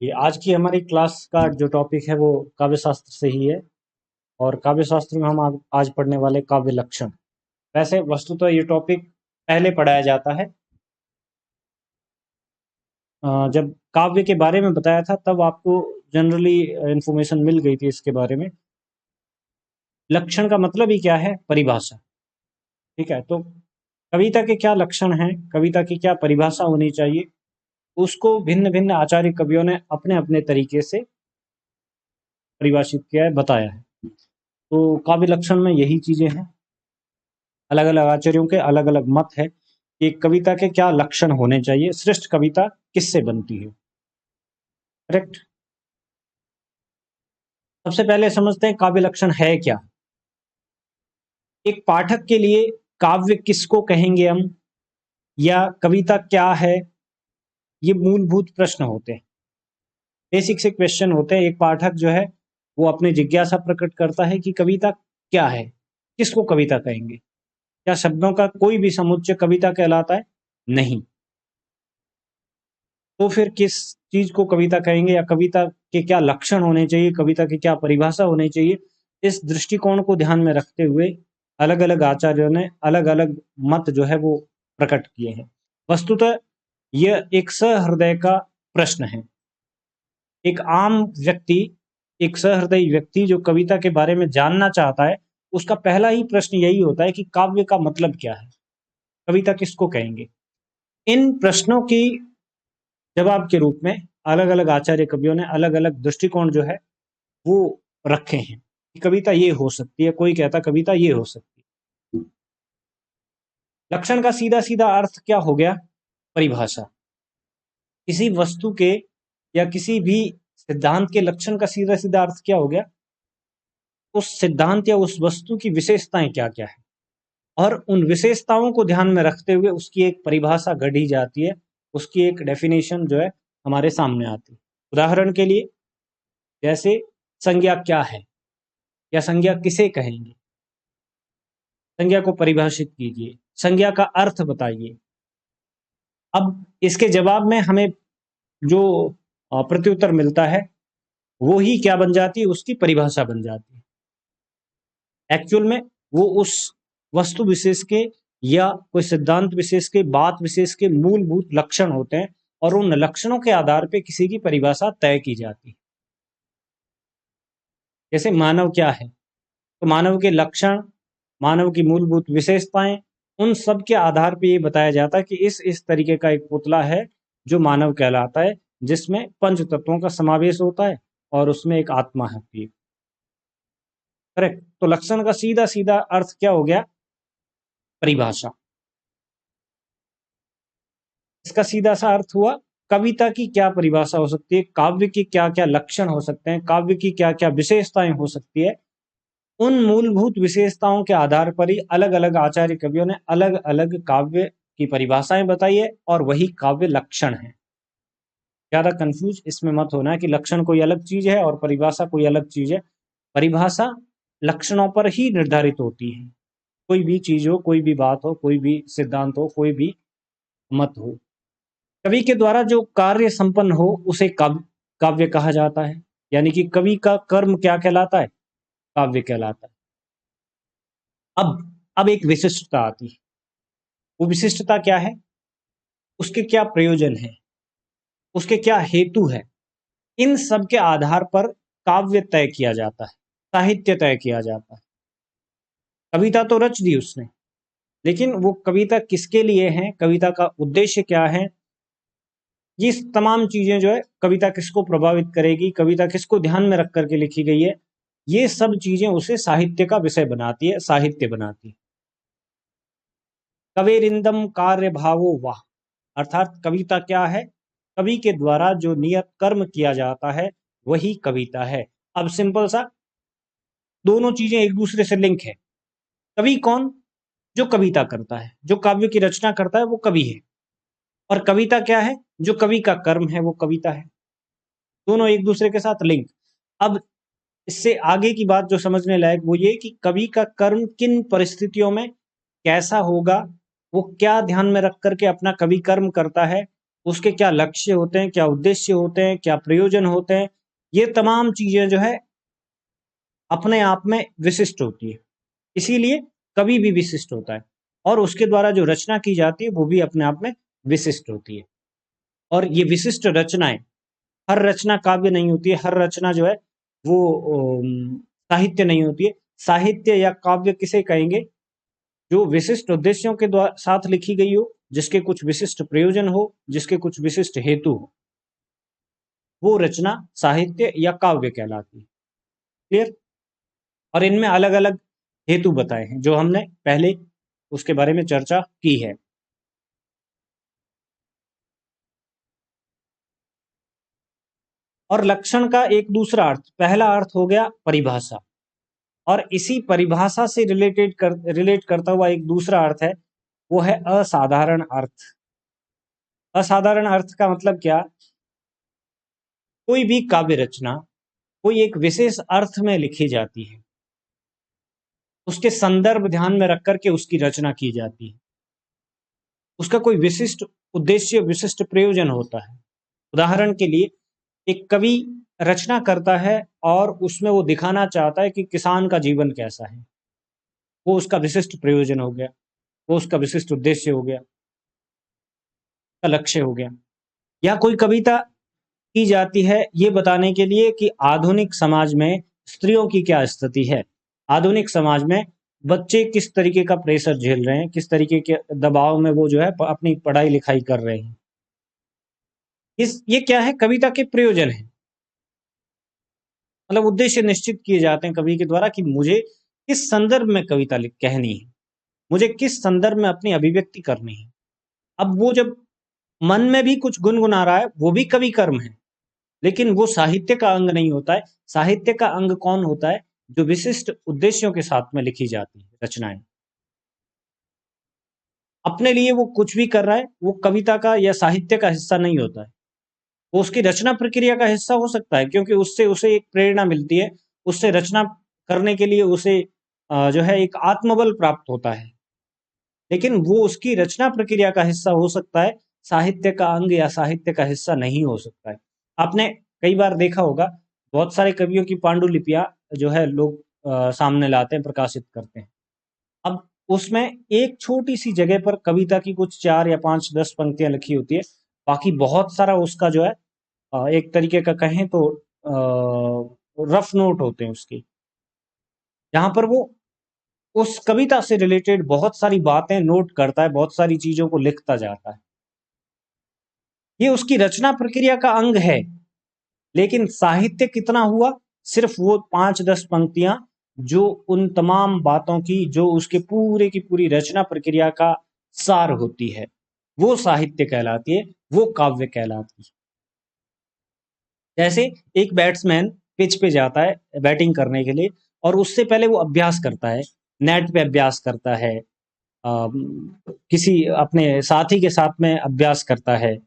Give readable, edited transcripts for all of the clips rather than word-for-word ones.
ये आज की हमारी क्लास का जो टॉपिक है वो काव्य शास्त्र से ही है। और काव्य शास्त्र में हम आज पढ़ने वाले काव्य लक्षण। वैसे वस्तुतः ये टॉपिक पहले पढ़ाया जाता है। जब काव्य के बारे में बताया था तब आपको जनरली इंफॉर्मेशन मिल गई थी इसके बारे में। लक्षण का मतलब ही क्या है? परिभाषा। ठीक है, तो कविता के क्या लक्षण हैं, कविता की क्या परिभाषा होनी चाहिए, उसको भिन्न भिन्न आचार्य कवियों ने अपने अपने तरीके से परिभाषित किया है, बताया है। तो काव्य लक्षण में यही चीजें हैं। अलग अलग आचार्यों के अलग अलग मत है कि कविता के क्या लक्षण होने चाहिए, श्रेष्ठ कविता किससे बनती है। करेक्ट। सबसे पहले समझते हैं काव्य लक्षण है क्या। एक पाठक के लिए काव्य किसको कहेंगे हम, या कविता क्या है, ये मूलभूत प्रश्न होते हैं, बेसिक से क्वेश्चन होते हैं। एक पाठक जो है वो अपनी जिज्ञासा प्रकट करता है कि कविता क्या है, किसको कविता कहेंगे। क्या शब्दों का कोई भी समुच्चय कविता कहलाता है? नहीं। तो फिर किस चीज को कविता कहेंगे, या कविता के क्या लक्षण होने चाहिए, कविता की क्या परिभाषा होनी चाहिए। इस दृष्टिकोण को ध्यान में रखते हुए अलग अलग आचार्यों ने अलग अलग मत जो है वो प्रकट किए हैं। वस्तुतः यह एक सहृदय का प्रश्न है। एक आम व्यक्ति, एक सहृदय व्यक्ति जो कविता के बारे में जानना चाहता है, उसका पहला ही प्रश्न यही होता है कि काव्य का मतलब क्या है, कविता किसको कहेंगे। इन प्रश्नों की जवाब के रूप में अलग अलग आचार्य कवियों ने अलग अलग दृष्टिकोण जो है वो रखे हैं कि कविता ये हो सकती है, कोई कहता कविता ये हो सकती है। लक्षण का सीधा सीधा अर्थ क्या हो गया? परिभाषा। किसी वस्तु के या किसी भी सिद्धांत के लक्षण का सीधा सीधा अर्थ क्या हो गया? उस सिद्धांत या उस वस्तु की विशेषताएं क्या क्या है, और उन विशेषताओं को ध्यान में रखते हुए उसकी एक परिभाषा गढ़ी जाती है, उसकी एक डेफिनेशन जो है हमारे सामने आती है। उदाहरण के लिए, जैसे संज्ञा क्या है, या संज्ञा किसे कहेंगे, संज्ञा को परिभाषित कीजिए, संज्ञा का अर्थ बताइए। अब इसके जवाब में हमें जो प्रत्युत्तर मिलता है वो ही क्या बन जाती है? उसकी परिभाषा बन जाती है। एक्चुअल में वो उस वस्तु विशेष के या कोई सिद्धांत विशेष के, बात विशेष के मूलभूत लक्षण होते हैं, और उन लक्षणों के आधार पर किसी की परिभाषा तय की जाती है। जैसे मानव क्या है, तो मानव के लक्षण, मानव की मूलभूत विशेषताएं, उन सब के आधार पर ये बताया जाता है कि इस तरीके का एक पुतला है जो मानव कहलाता है, जिसमें पंच तत्वों का समावेश होता है और उसमें एक आत्मा है। करेक्ट। तो लक्षण का सीधा सीधा अर्थ क्या हो गया? परिभाषा। इसका सीधा सा अर्थ हुआ कविता की क्या परिभाषा हो सकती है, काव्य की क्या क्या लक्षण हो सकते हैं, काव्य की क्या क्या विशेषताएं हो सकती है। उन मूलभूत विशेषताओं के आधार पर ही अलग अलग आचार्य कवियों ने अलग अलग काव्य की परिभाषाएं बताई है, और वही काव्य लक्षण है। ज्यादा कंफ्यूज इसमें मत होना है कि लक्षण कोई अलग चीज है और परिभाषा कोई अलग चीज है। परिभाषा लक्षणों पर ही निर्धारित होती है। कोई भी चीज हो, कोई भी बात हो, कोई भी सिद्धांत हो, कोई भी मत हो, कवि के द्वारा जो कार्य संपन्न हो उसे काव्य कहा जाता है। यानी कि कवि का कर्म क्या कहलाता है? काव्य कहलाता है। अब एक विशिष्टता आती है। वो विशिष्टता क्या है? उसके क्या प्रयोजन है, उसके क्या हेतु है। इन सब के आधार पर काव्य तय किया जाता है, साहित्य तय किया जाता है। कविता तो रच दी उसने, लेकिन वो कविता किसके लिए है, कविता का उद्देश्य क्या है, ये तमाम चीजें जो है, कविता किसको प्रभावित करेगी, कविता किसको ध्यान में रख करके लिखी गई है, ये सब चीजें उसे साहित्य का विषय बनाती है, साहित्य बनाती है। कवेरिंदम कार्य भावो वाह, अर्थात कविता क्या है? कवि के द्वारा जो नियत कर्म किया जाता है वही कविता है। अब सिंपल सा, दोनों चीजें एक दूसरे से लिंक है। कवि कौन? जो कविता करता है, जो काव्य की रचना करता है वो कवि है। और कविता क्या है? जो कवि का कर्म है वो कविता है। दोनों एक दूसरे के साथ लिंक। अब इससे आगे की बात जो समझने लायक वो ये कि कवि का कर्म किन परिस्थितियों में कैसा होगा, वो क्या ध्यान में रख करके अपना कवि कर्म करता है, उसके क्या लक्ष्य होते हैं, क्या उद्देश्य होते हैं, क्या प्रयोजन होते हैं, ये तमाम चीजें जो है अपने आप में विशिष्ट होती है। इसीलिए कवि भी विशिष्ट होता है और उसके द्वारा जो रचना की जाती है वो भी अपने आप में विशिष्ट होती है। और ये विशिष्ट रचनाएं, हर रचना काव्य नहीं होती है, हर रचना जो है वो साहित्य नहीं होती है। साहित्य या काव्य किसे कहेंगे? जो विशिष्ट उद्देश्यों के द्वारा साथ लिखी गई हो, जिसके कुछ विशिष्ट प्रयोजन हो, जिसके कुछ विशिष्ट हेतु हो, वो रचना साहित्य या काव्य कहलाती है। क्लियर? और इनमें अलग अलग हेतु बताए हैं जो हमने पहले उसके बारे में चर्चा की है। और लक्षण का एक दूसरा अर्थ, पहला अर्थ हो गया परिभाषा, और इसी परिभाषा से रिलेट करता हुआ एक दूसरा अर्थ है, वो है असाधारण अर्थ। असाधारण अर्थ का मतलब क्या? कोई भी काव्य रचना कोई एक विशेष अर्थ में लिखी जाती है, उसके संदर्भ ध्यान में रख करके उसकी रचना की जाती है, उसका कोई विशिष्ट उद्देश्य, विशिष्ट प्रयोजन होता है। उदाहरण के लिए एक कवि रचना करता है और उसमें वो दिखाना चाहता है कि किसान का जीवन कैसा है, वो उसका विशिष्ट प्रयोजन हो गया, वो उसका विशिष्ट उद्देश्य हो गया, उसका लक्ष्य हो गया। या कोई कविता की जाती है ये बताने के लिए कि आधुनिक समाज में स्त्रियों की क्या स्थिति है, आधुनिक समाज में बच्चे किस तरीके का प्रेशर झेल रहे हैं, किस तरीके के दबाव में वो जो है अपनी पढ़ाई लिखाई कर रहे हैं। ये क्या है? कविता के प्रयोजन है, मतलब उद्देश्य निश्चित किए जाते हैं कवि के द्वारा कि मुझे किस संदर्भ में कविता कहनी है, मुझे किस संदर्भ में अपनी अभिव्यक्ति करनी है। अब वो जब मन में भी कुछ गुनगुना रहा है वो भी कवि कर्म है, लेकिन वो साहित्य का अंग नहीं होता है। साहित्य का अंग कौन होता है? जो विशिष्ट उद्देश्यों के साथ में लिखी जाती है रचनाएं। अपने लिए वो कुछ भी कर रहा है, वो कविता का या साहित्य का हिस्सा नहीं होता है। वो उसकी रचना प्रक्रिया का हिस्सा हो सकता है, क्योंकि उससे उसे एक प्रेरणा मिलती है, उससे रचना करने के लिए उसे जो है एक आत्मबल प्राप्त होता है। लेकिन वो उसकी रचना प्रक्रिया का हिस्सा हो सकता है, साहित्य का अंग या साहित्य का हिस्सा नहीं हो सकता है। आपने कई बार देखा होगा, बहुत सारे कवियों की पांडुलिपियां जो है लोग सामने लाते हैं, प्रकाशित करते हैं। अब उसमें एक छोटी सी जगह पर कविता की कुछ 4 या 5 10 पंक्तियां लिखी होती है, बाकी बहुत सारा उसका जो है एक तरीके का कहें तो रफ नोट होते हैं उसकी, जहां पर वो उस कविता से रिलेटेड बहुत सारी बातें नोट करता है, बहुत सारी चीजों को लिखता जाता है। ये उसकी रचना प्रक्रिया का अंग है। लेकिन साहित्य कितना हुआ? सिर्फ वो 5-10 पंक्तियां जो उन तमाम बातों की, जो उसके पूरे की पूरी रचना प्रक्रिया का सार होती है, वो साहित्य कहलाती है, वो काव्य कहलाती है। जैसे एक बैट्समैन पिच पे जाता है बैटिंग करने के लिए, और उससे पहले वो अभ्यास करता है, नेट पे अभ्यास करता है, किसी अपने साथी के साथ में अभ्यास करता है,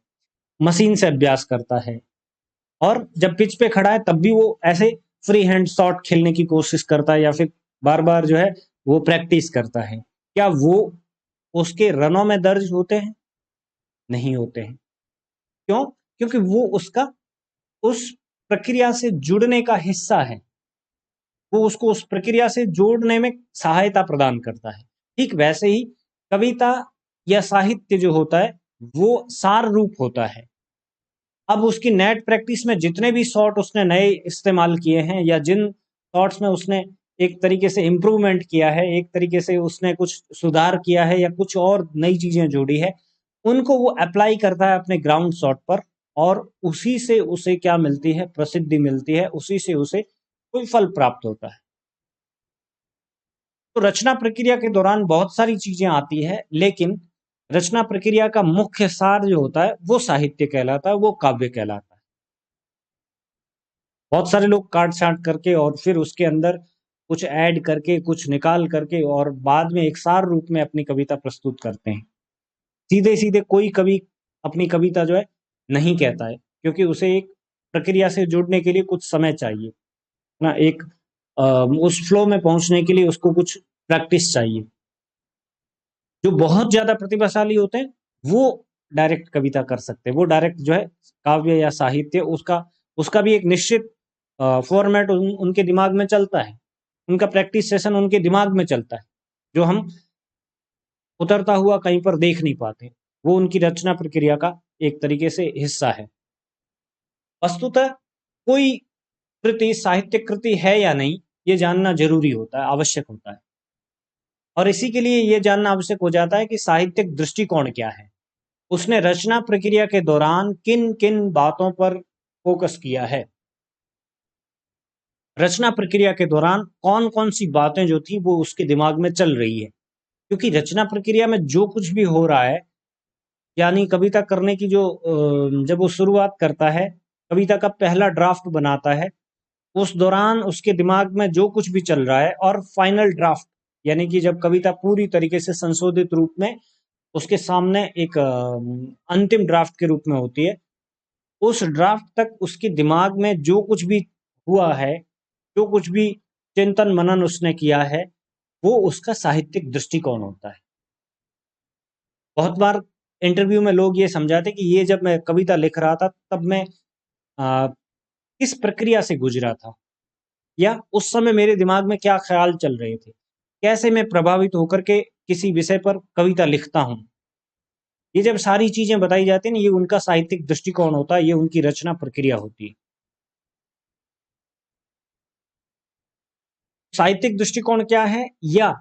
मशीन से अभ्यास करता है, और जब पिच पे खड़ा है तब भी वो ऐसे फ्री हैंड शॉट खेलने की कोशिश करता है, या फिर बार बार जो है वो प्रैक्टिस करता है। क्या वो उसके रनों में दर्ज होते हैं? नहीं होते हैं। क्यों? क्योंकि वो उसका उस प्रक्रिया से जुड़ने का हिस्सा है, वो उसको उस प्रक्रिया से जोड़ने में सहायता प्रदान करता है। ठीक वैसे ही कविता या साहित्य जो होता है वो सार रूप होता है। अब उसकी नेट प्रैक्टिस में जितने भी शॉट उसने नए इस्तेमाल किए हैं, या जिन शॉट्स में उसने एक तरीके से इम्प्रूवमेंट किया है, एक तरीके से उसने कुछ सुधार किया है, या कुछ और नई चीजें जोड़ी है, उनको वो अप्लाई करता है अपने ग्राउंड शॉट पर, और उसी से उसे क्या मिलती है? प्रसिद्धि मिलती है, उसी से उसे कोई फल प्राप्त होता है। तो रचना प्रक्रिया के दौरान बहुत सारी चीजें आती है, लेकिन रचना प्रक्रिया का मुख्य सार जो होता है वो साहित्य कहलाता है, वो काव्य कहलाता है। बहुत सारे लोग काट छांट करके और फिर उसके अंदर कुछ ऐड करके, कुछ निकाल करके, और बाद में एक सार रूप में अपनी कविता प्रस्तुत करते हैं। सीधे सीधे कोई कवि अपनी कविता जो है नहीं कहता है, क्योंकि उसे एक प्रक्रिया से जुड़ने के लिए कुछ समय चाहिए ना, एक उस फ्लो में पहुंचने के लिए उसको कुछ प्रैक्टिस चाहिए। जो बहुत ज्यादा प्रतिभाशाली होते हैं वो डायरेक्ट कविता कर सकते, वो डायरेक्ट जो है काव्य या साहित्य उसका उसका भी एक निश्चित फॉर्मेट उनके दिमाग में चलता है, उनका प्रैक्टिस सेशन उनके दिमाग में चलता है, जो हम उतरता हुआ कहीं पर देख नहीं पाते। वो उनकी रचना प्रक्रिया का एक तरीके से हिस्सा है। वस्तुतः कोई कृति साहित्यिक कृति है या नहीं, ये जानना जरूरी होता है, आवश्यक होता है। और इसी के लिए ये जानना आवश्यक हो जाता है कि साहित्यिक दृष्टिकोण क्या है, उसने रचना प्रक्रिया के दौरान किन किन बातों पर फोकस किया है, रचना प्रक्रिया के दौरान कौन कौन सी बातें जो थी वो उसके दिमाग में चल रही है। क्योंकि रचना प्रक्रिया में जो कुछ भी हो रहा है, यानी कविता करने की जो जब वो शुरुआत करता है, कविता का पहला ड्राफ्ट बनाता है, उस दौरान उसके दिमाग में जो कुछ भी चल रहा है, और फाइनल ड्राफ्ट यानी कि जब कविता पूरी तरीके से संशोधित रूप में उसके सामने एक अंतिम ड्राफ्ट के रूप में होती है, उस ड्राफ्ट तक उसके दिमाग में जो कुछ भी हुआ है, जो कुछ भी चिंतन मनन उसने किया है, वो उसका साहित्यिक दृष्टिकोण होता है। बहुत बार इंटरव्यू में लोग ये समझाते कि ये जब मैं कविता लिख रहा था तब मैं किस प्रक्रिया से गुजरा था, या उस समय मेरे दिमाग में क्या ख्याल चल रहे थे, कैसे मैं प्रभावित होकर के किसी विषय पर कविता लिखता हूँ। ये जब सारी चीजें बताई जाती है ना, ये उनका साहित्यिक दृष्टिकोण होता है, ये उनकी रचना प्रक्रिया होती है। साहित्यिक दृष्टिकोण क्या है, या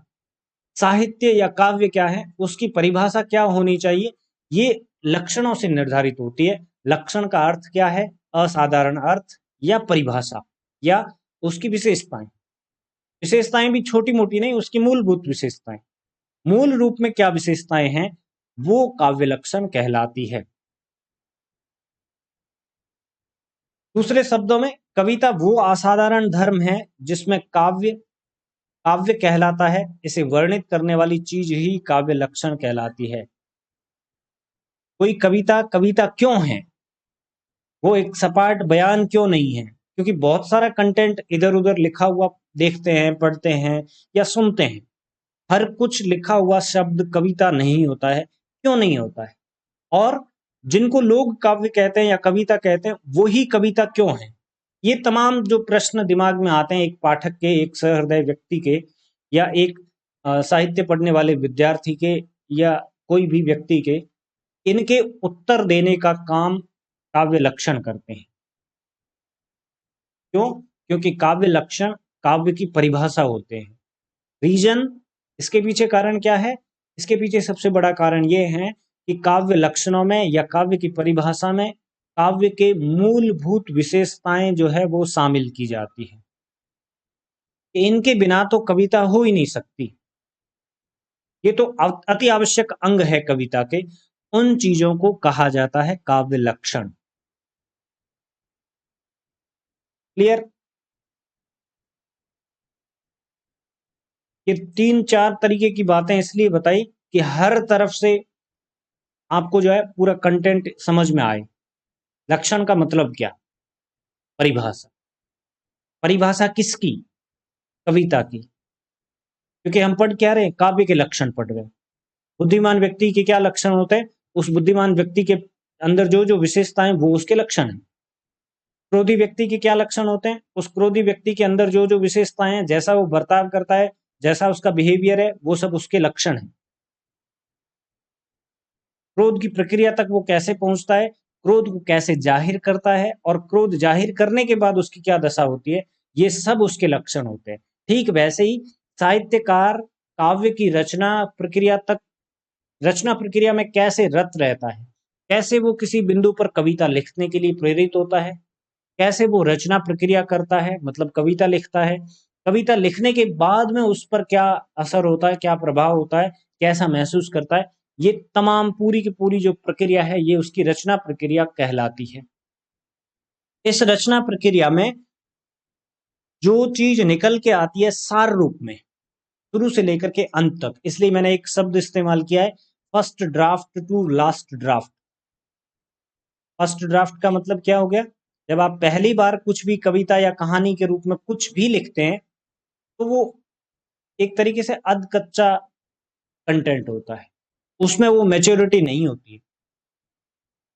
साहित्य या काव्य क्या है, उसकी परिभाषा क्या होनी चाहिए, ये लक्षणों से निर्धारित होती है। लक्षण का अर्थ क्या है, असाधारण अर्थ या परिभाषा, या उसकी विशेषताएं। विशेषताएं भी छोटी मोटी नहीं, उसकी मूलभूत विशेषताएं, मूल रूप में क्या विशेषताएं हैं, वो काव्य लक्षण कहलाती है। दूसरे शब्दों में कविता वो असाधारण धर्म है जिसमें काव्य काव्य कहलाता है, इसे वर्णित करने वाली चीज ही काव्य लक्षण कहलाती है। कोई कविता कविता क्यों है, वो एक सपाट बयान क्यों नहीं है, क्योंकि बहुत सारा कंटेंट इधर उधर लिखा हुआ देखते हैं, पढ़ते हैं या सुनते हैं। हर कुछ लिखा हुआ शब्द कविता नहीं होता है। क्यों नहीं होता है, और जिनको लोग काव्य कहते हैं या कविता कहते हैं, वो ही कविता क्यों है। ये तमाम जो प्रश्न दिमाग में आते हैं एक पाठक के, एक सहृदय व्यक्ति के, या एक साहित्य पढ़ने वाले विद्यार्थी के, या कोई भी व्यक्ति के, इनके उत्तर देने का काम काव्य लक्षण करते हैं। क्यों? क्योंकि काव्य लक्षण काव्य की परिभाषा होते हैं। रीजन, इसके पीछे कारण क्या है, इसके पीछे सबसे बड़ा कारण ये है कि काव्य लक्षणों में या काव्य की परिभाषा में काव्य के मूलभूत विशेषताएं जो है वो शामिल की जाती है। इनके बिना तो कविता हो ही नहीं सकती। ये तो अति आवश्यक अंग है कविता के। उन चीजों को कहा जाता है काव्य लक्षण। क्लियर? ये तीन चार तरीके की बातें इसलिए बताई कि हर तरफ से आपको जो है पूरा कंटेंट समझ में आए। लक्षण का मतलब क्या, परिभाषा। परिभाषा किसकी, कविता की। क्योंकि हम पढ़ क्या रहे हैं, काव्य के लक्षण पढ़ रहे हैं। बुद्धिमान व्यक्ति के क्या लक्षण होते हैं, उस बुद्धिमान व्यक्ति के अंदर जो जो विशेषताएं वो उसके लक्षण हैं। क्रोधी व्यक्ति के क्या लक्षण होते हैं, उस क्रोधी व्यक्ति के अंदर जो जो विशेषताएं हैं, जैसा वो बर्ताव करता है, जैसा उसका बिहेवियर है, वो सब उसके लक्षण हैं। क्रोध की प्रक्रिया तक वो कैसे पहुंचता है, क्रोध को कैसे जाहिर करता है, और क्रोध जाहिर करने के बाद उसकी क्या दशा होती है, ये सब उसके लक्षण होते हैं। ठीक वैसे ही साहित्यकार काव्य की रचना प्रक्रिया में कैसे रत रहता है, कैसे वो किसी बिंदु पर कविता लिखने के लिए प्रेरित होता है, कैसे वो रचना प्रक्रिया करता है, मतलब कविता लिखता है, कविता लिखने के बाद में उस पर क्या असर होता है, क्या प्रभाव होता है, कैसा महसूस करता है, ये तमाम पूरी की पूरी जो प्रक्रिया है, ये उसकी रचना प्रक्रिया कहलाती है। इस रचना प्रक्रिया में जो चीज निकल के आती है सार रूप में, शुरू से लेकर के अंत तक, इसलिए मैंने एक शब्द इस्तेमाल किया है, first draft to last draft. First draft का मतलब क्या हो गया, जब आप पहली बार कुछ भी कविता या कहानी के रूप में कुछ भी लिखते हैं, तो वो एक तरीके से अध कच्चा कंटेंट होता है, उसमें वो मैच्योरिटी नहीं होती है।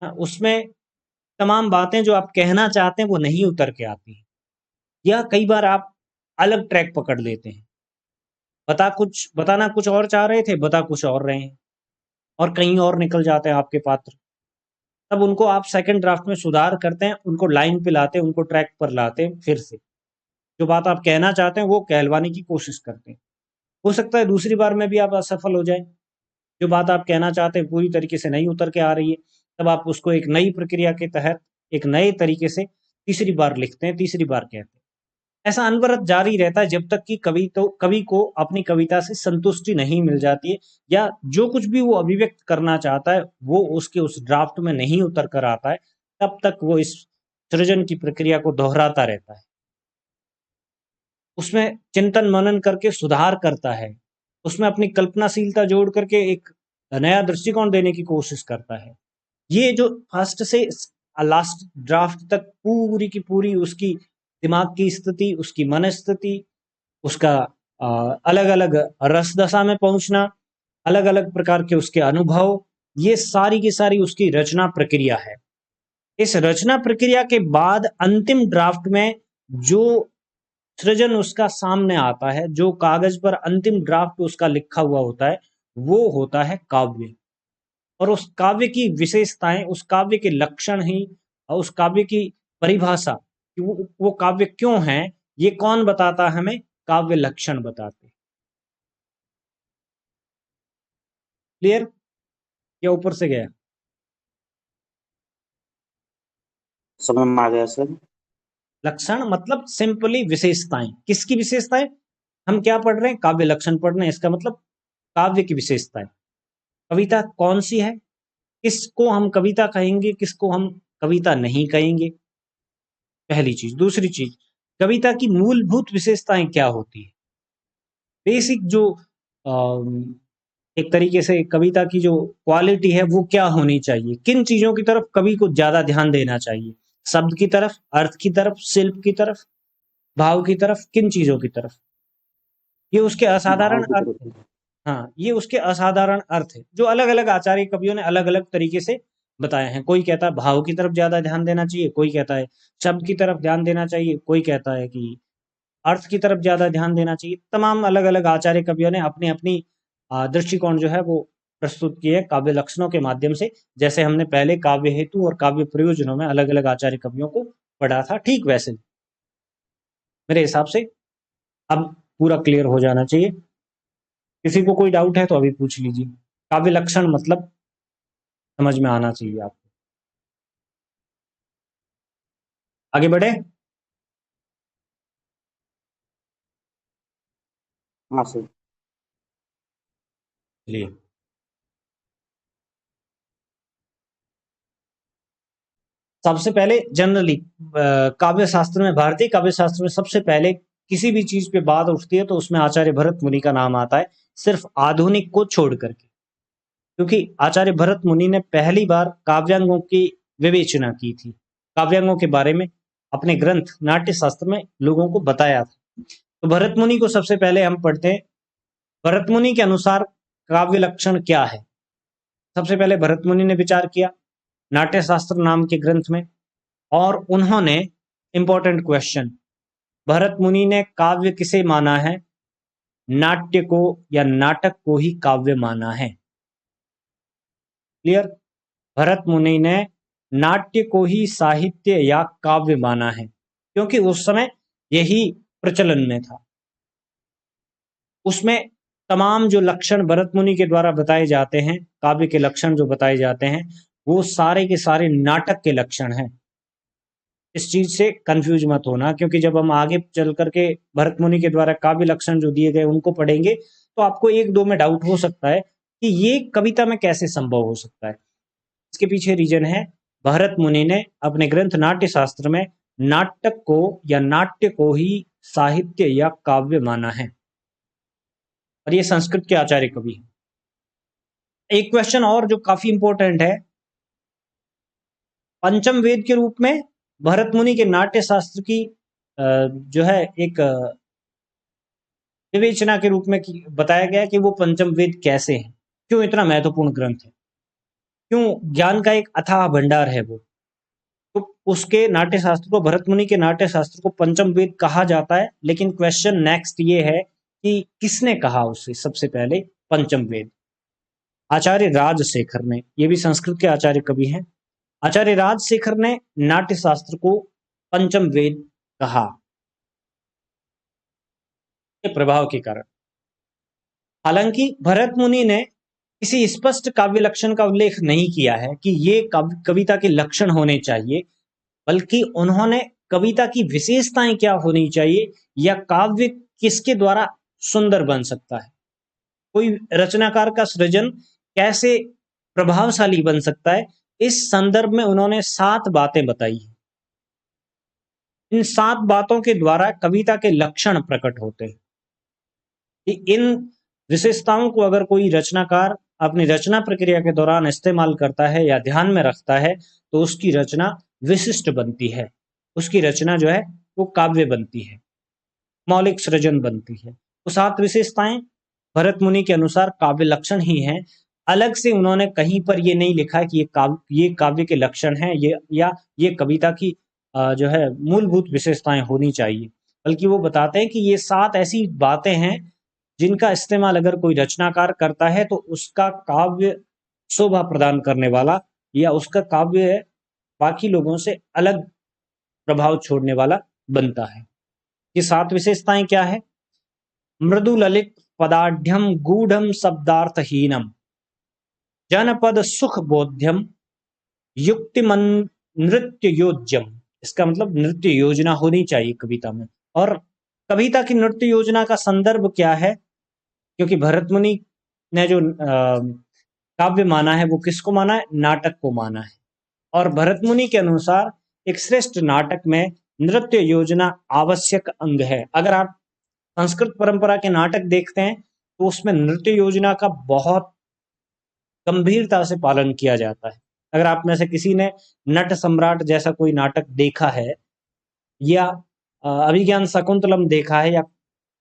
उसमें तमाम बातें जो आप कहना चाहते हैं वो नहीं उतर के आती हैं, या कई बार आप अलग ट्रैक पकड़ लेते हैं। बताना कुछ और चाह रहे थे, बता कुछ और रहे हैं, और कहीं और निकल जाते हैं आपके पात्र। तब उनको आप सेकंड ड्राफ्ट में सुधार करते हैं, उनको लाइन पे लाते हैं, उनको ट्रैक पर लाते हैं, फिर से जो बात आप कहना चाहते हैं वो कहलवाने की कोशिश करते हैं। हो सकता है दूसरी बार में भी आप असफल हो जाएं, जो बात आप कहना चाहते हैं पूरी तरीके से नहीं उतर के आ रही है, तब आप उसको एक नई प्रक्रिया के तहत एक नए तरीके से तीसरी बार लिखते हैं, तीसरी बार कहते हैं। ऐसा अनवरत जारी रहता है जब तक कि कवि को अपनी कविता से संतुष्टि नहीं मिल जाती है, या जो कुछ भी वो अभिव्यक्त करना चाहता है वो उसके उस ड्राफ्ट में नहीं उतर कर आता है, तब तक वो इस सृजन की प्रक्रिया को दोहराता रहता है, उसमें चिंतन मनन करके सुधार करता है, उसमें अपनी कल्पनाशीलता जोड़ करके एक नया दृष्टिकोण देने की कोशिश करता है। ये जो फर्स्ट से लास्ट ड्राफ्ट तक पूरी की पूरी उसकी दिमाग की स्थिति, उसकी मनस्थिति, उसका अलग अलग रस दशा में पहुंचना, अलग अलग प्रकार के उसके अनुभव, ये सारी की सारी उसकी रचना प्रक्रिया है। इस रचना प्रक्रिया के बाद अंतिम ड्राफ्ट में जो सृजन उसका सामने आता है, जो कागज पर अंतिम ड्राफ्ट उसका लिखा हुआ होता है, वो होता है काव्य। और उस काव्य की विशेषताएं, उस काव्य के लक्षण ही, और उस काव्य की परिभाषा कि वो काव्य क्यों है, ये कौन बताता है हमें? काव्य लक्षण बताते। क्लियर? या ऊपर से गया? समझ में आ गया सर। लक्षण मतलब सिंपली विशेषताएं। किसकी विशेषताएं? हम क्या पढ़ रहे हैं? काव्य लक्षण पढ़ रहे हैं। इसका मतलब काव्य की विशेषताएं। कविता कौन सी है, किसको हम कविता कहेंगे, किसको हम कविता नहीं कहेंगे, पहली चीज। दूसरी चीज, कविता की मूलभूत विशेषताएं क्या होती है, बेसिक जो एक तरीके से कविता की जो क्वालिटी है वो क्या होनी चाहिए, किन चीजों की तरफ कवि को ज्यादा ध्यान देना चाहिए, शब्द की तरफ, अर्थ की तरफ, शिल्प की तरफ, भाव की तरफ, किन चीजों की तरफ? ये उसके भाव असाधारण की अर्थ है। तरफ। हाँ, ये उसके असाधारण अर्थ है जो अलग अलग आचार्य कवियों ने अलग अलग तरीके से बताए हैं। कोई कहता है भाव की तरफ ज्यादा ध्यान देना चाहिए, कोई कहता है शब्द की तरफ ध्यान देना चाहिए, कोई कहता है कि अर्थ की तरफ ज्यादा ध्यान देना चाहिए। तमाम अलग अलग आचार्य कवियों ने अपनी अपनी दृष्टिकोण जो है वो प्रस्तुत किए हैं काव्य लक्षणों के माध्यम से। जैसे हमने पहले काव्य हेतु और काव्य प्रयोजनों में अलग अलग आचार्य कवियों को पढ़ा था, ठीक वैसे मेरे हिसाब से अब पूरा क्लियर हो जाना चाहिए। किसी को कोई डाउट है तो अभी पूछ लीजिए। काव्य लक्षण मतलब समझ में आना चाहिए आपको। आगे बढ़े? हाँ सर। चलिए, सबसे पहले जनरली काव्य शास्त्र में, भारतीय काव्य शास्त्र में सबसे पहले किसी भी चीज पे बात उठती है तो उसमें आचार्य भरत मुनि का नाम आता है, सिर्फ आधुनिक को छोड़ करके। क्योंकि आचार्य भरत मुनि ने पहली बार काव्यांगों की विवेचना की थी, काव्यांगों के बारे में अपने ग्रंथ नाट्य शास्त्र में लोगों को बताया था। तो भरत मुनि को सबसे पहले हम पढ़ते हैं, भरत मुनि के अनुसार काव्य लक्षण क्या है। सबसे पहले भरत मुनि ने विचार किया नाट्य शास्त्र नाम के ग्रंथ में, और उन्होंने इंपॉर्टेंट क्वेश्चन, भरत मुनि ने काव्य किसे माना है? नाट्य को या नाटक को ही काव्य माना है। क्लियर? भरत मुनि ने नाट्य को ही साहित्य या काव्य माना है, क्योंकि उस समय यही प्रचलन में था। उसमें तमाम जो लक्षण भरत मुनि के द्वारा बताए जाते हैं, काव्य के लक्षण जो बताए जाते हैं, वो सारे के सारे नाटक के लक्षण हैं। इस चीज से कंफ्यूज मत होना, क्योंकि जब हम आगे चल करके भरत मुनि के द्वारा काव्य लक्षण जो दिए गए उनको पढ़ेंगे तो आपको एक दो में डाउट हो सकता है कि ये कविता में कैसे संभव हो सकता है। इसके पीछे रीजन है, भरत मुनि ने अपने ग्रंथ नाट्य शास्त्र में नाटक को या नाट्य को ही साहित्य या काव्य माना है, और ये संस्कृत के आचार्य कवि हैं। एक क्वेश्चन और जो काफी इंपॉर्टेंट है, पंचम वेद के रूप में भरत मुनि के नाट्य शास्त्र की जो है एक विवेचना के रूप में बताया गया कि वो पंचम वेद कैसे हैं, क्यों इतना महत्वपूर्ण ग्रंथ है। क्यों? ज्ञान का एक अथाह भंडार है वो। तो उसके नाट्य शास्त्र को, भरत मुनि के नाट्य शास्त्र को पंचम वेद कहा जाता है। लेकिन क्वेश्चन नेक्स्ट ये है कि किसने कहा उसे सबसे पहले पंचम वेद? आचार्य राजशेखर ने। ये भी संस्कृत के आचार्य कवि हैं। आचार्य राजशेखर ने नाट्य शास्त्र को पंचम वेद कहा, के प्रभाव के कारण। हालांकि भरत मुनि ने किसी स्पष्ट काव्य लक्षण का उल्लेख नहीं किया है कि ये कविता के लक्षण होने चाहिए, बल्कि उन्होंने कविता की विशेषताएं क्या होनी चाहिए या काव्य किसके द्वारा सुंदर बन सकता है, कोई रचनाकार का सृजन कैसे प्रभावशाली बन सकता है, इस संदर्भ में उन्होंने 7 बातें बताई हैं। इन 7 बातों के द्वारा कविता के लक्षण प्रकट होते हैं कि इन विशेषताओं को अगर कोई रचनाकार अपनी रचना प्रक्रिया के दौरान इस्तेमाल करता है या ध्यान में रखता है तो उसकी रचना विशिष्ट बनती है, उसकी रचना जो है वो काव्य बनती है, मौलिक सृजन बनती है। तो 7 विशेषताएं भरत मुनि के अनुसार काव्य लक्षण ही हैं। अलग से उन्होंने कहीं पर ये नहीं लिखा कि ये काव्य के लक्षण हैं ये कविता की जो है मूलभूत विशेषताएं होनी चाहिए, बल्कि वो बताते हैं कि ये 7 ऐसी बातें हैं जिनका इस्तेमाल अगर कोई रचनाकार करता है तो उसका काव्य शोभा प्रदान करने वाला या उसका काव्य बाकी लोगों से अलग प्रभाव छोड़ने वाला बनता है। ये 7 विशेषताएं क्या है? मृदु ललित पदाढ़्यम गूढ़म शब्दार्थहीनम जनपद सुख बोध्यम युक्तिमन नृत्य योज्यम। इसका मतलब नृत्य योजना होनी चाहिए कविता में। और कविता की नृत्य योजना का संदर्भ क्या है? क्योंकि भरत मुनि ने जो काव्य माना है वो किसको माना है? नाटक को माना है। और भरत मुनि के अनुसार एक श्रेष्ठ नाटक में नृत्य योजना आवश्यक अंग है। अगर आप संस्कृत परंपरा के नाटक देखते हैं तो उसमें नृत्य योजना का बहुत गंभीरता से पालन किया जाता है। अगर आप में से किसी ने नट सम्राट जैसा कोई नाटक देखा है या अभिज्ञान शकुंतलम देखा है या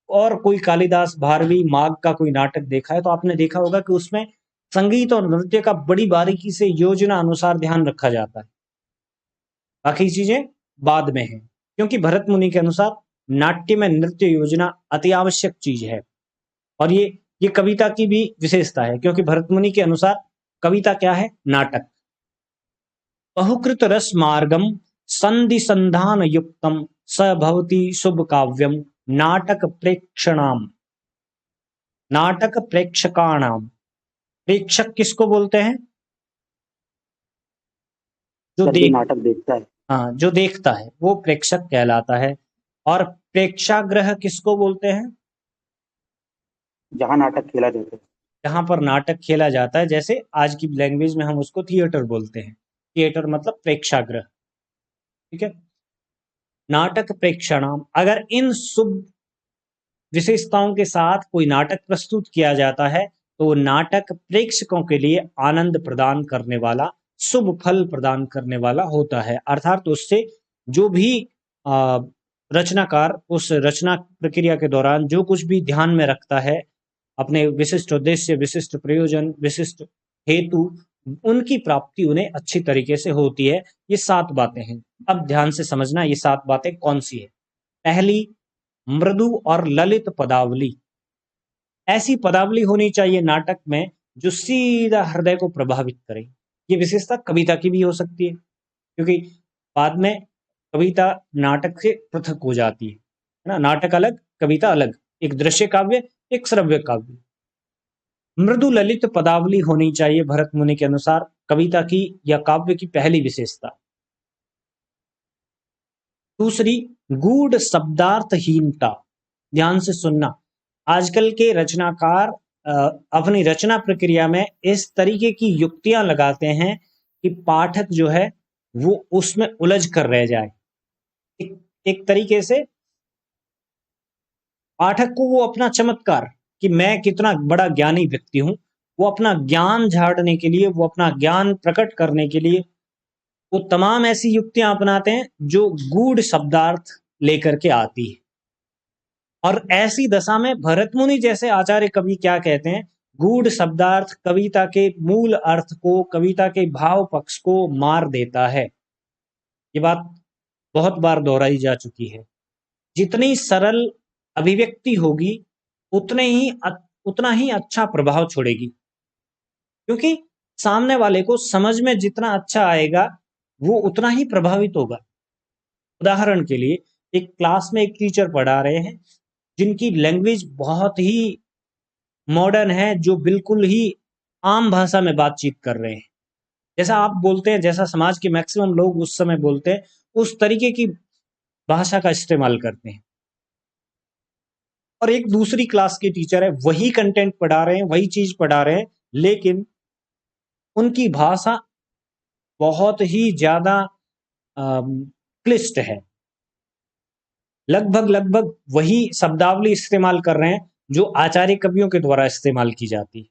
और कोई कालिदास भारवी माघ का कोई नाटक देखा है तो आपने देखा होगा कि उसमें संगीत और नृत्य का बड़ी बारीकी से योजना अनुसार ध्यान रखा जाता है। बाकी चीजें बाद में हैं, क्योंकि भरत मुनि के अनुसार नाट्य में नृत्य योजना अति आवश्यक चीज है। और ये कविता की भी विशेषता है, क्योंकि भरत मुनि के अनुसार कविता क्या है? नाटक। बहुकृत रस मार्गम संधि संधान युक्तम स भवति शुभ काव्यम नाटक प्रेक्षणाम। नाटक प्रेक्षकाणाम। प्रेक्षक किसको बोलते हैं? जो नाटक देखता है। हाँ, जो देखता है वो प्रेक्षक कहलाता है। और प्रेक्षागृह किसको बोलते हैं? जहां नाटक खेला जाता है। जहां पर नाटक खेला जाता है, जैसे आज की लैंग्वेज में हम उसको थिएटर बोलते हैं। थिएटर मतलब प्रेक्षागृह, ठीक है। नाटक प्रेक्षणाम। अगर इन शुभ विशेषताओं के साथ कोई नाटक प्रस्तुत किया जाता है तो नाटक प्रेक्षकों के लिए आनंद प्रदान करने वाला, शुभ फल प्रदान करने वाला होता है। अर्थात उससे जो भी रचनाकार उस रचना प्रक्रिया के दौरान जो कुछ भी ध्यान में रखता है, अपने विशिष्ट उद्देश्य, विशिष्ट प्रयोजन, विशिष्ट हेतु, उनकी प्राप्ति उन्हें अच्छी तरीके से होती है। ये 7 बातें हैं। अब ध्यान से समझना ये 7 बातें कौन सी है। पहली, मृदु और ललित पदावली। ऐसी पदावली होनी चाहिए नाटक में जो सीधा हृदय को प्रभावित करे। ये विशेषता कविता की भी हो सकती है, क्योंकि बाद में कविता नाटक से पृथक हो जाती है ना। नाटक अलग, कविता अलग, एक दृश्य काव्य, एक श्रव्य काव्य। मृदु ललित पदावली होनी चाहिए भरत मुनि के अनुसार कविता की या काव्य की पहली विशेषता। दूसरी, गूढ़ शब्दार्थहीनता। ध्यान से सुनना। आजकल के रचनाकार अपनी रचना प्रक्रिया में इस तरीके की युक्तियां लगाते हैं कि पाठक जो है वो उसमें उलझ कर रह जाए। एक तरीके से पाठक को वो अपना चमत्कार कि मैं कितना बड़ा ज्ञानी व्यक्ति हूं, वो अपना ज्ञान झाड़ने के लिए, वो अपना ज्ञान प्रकट करने के लिए वो तमाम ऐसी युक्तियां अपनाते हैं जो गूढ़ शब्दार्थ लेकर के आती है। और ऐसी दशा में भरत मुनि जैसे आचार्य कवि क्या कहते हैं? गूढ़ शब्दार्थ कविता के मूल अर्थ को, कविता के भाव पक्ष को मार देता है। ये बात बहुत बार दोहराई जा चुकी है। जितनी सरल अभिव्यक्ति होगी उतना ही अच्छा प्रभाव छोड़ेगी, क्योंकि सामने वाले को समझ में जितना अच्छा आएगा वो उतना ही प्रभावित होगा। उदाहरण के लिए, एक क्लास में एक टीचर पढ़ा रहे हैं जिनकी लैंग्वेज बहुत ही मॉडर्न है, जो बिल्कुल ही आम भाषा में बातचीत कर रहे हैं, जैसा आप बोलते हैं, जैसा समाज के मैक्सिमम लोग उस समय बोलते हैं, उस तरीके की भाषा का इस्तेमाल करते हैं। और एक दूसरी क्लास के टीचर है, वही कंटेंट पढ़ा रहे हैं, वही चीज पढ़ा रहे हैं, लेकिन उनकी भाषा बहुत ही ज्यादा क्लिष्ट है। लगभग वही शब्दावली इस्तेमाल कर रहे हैं जो आचार्य कवियों के द्वारा इस्तेमाल की जाती है।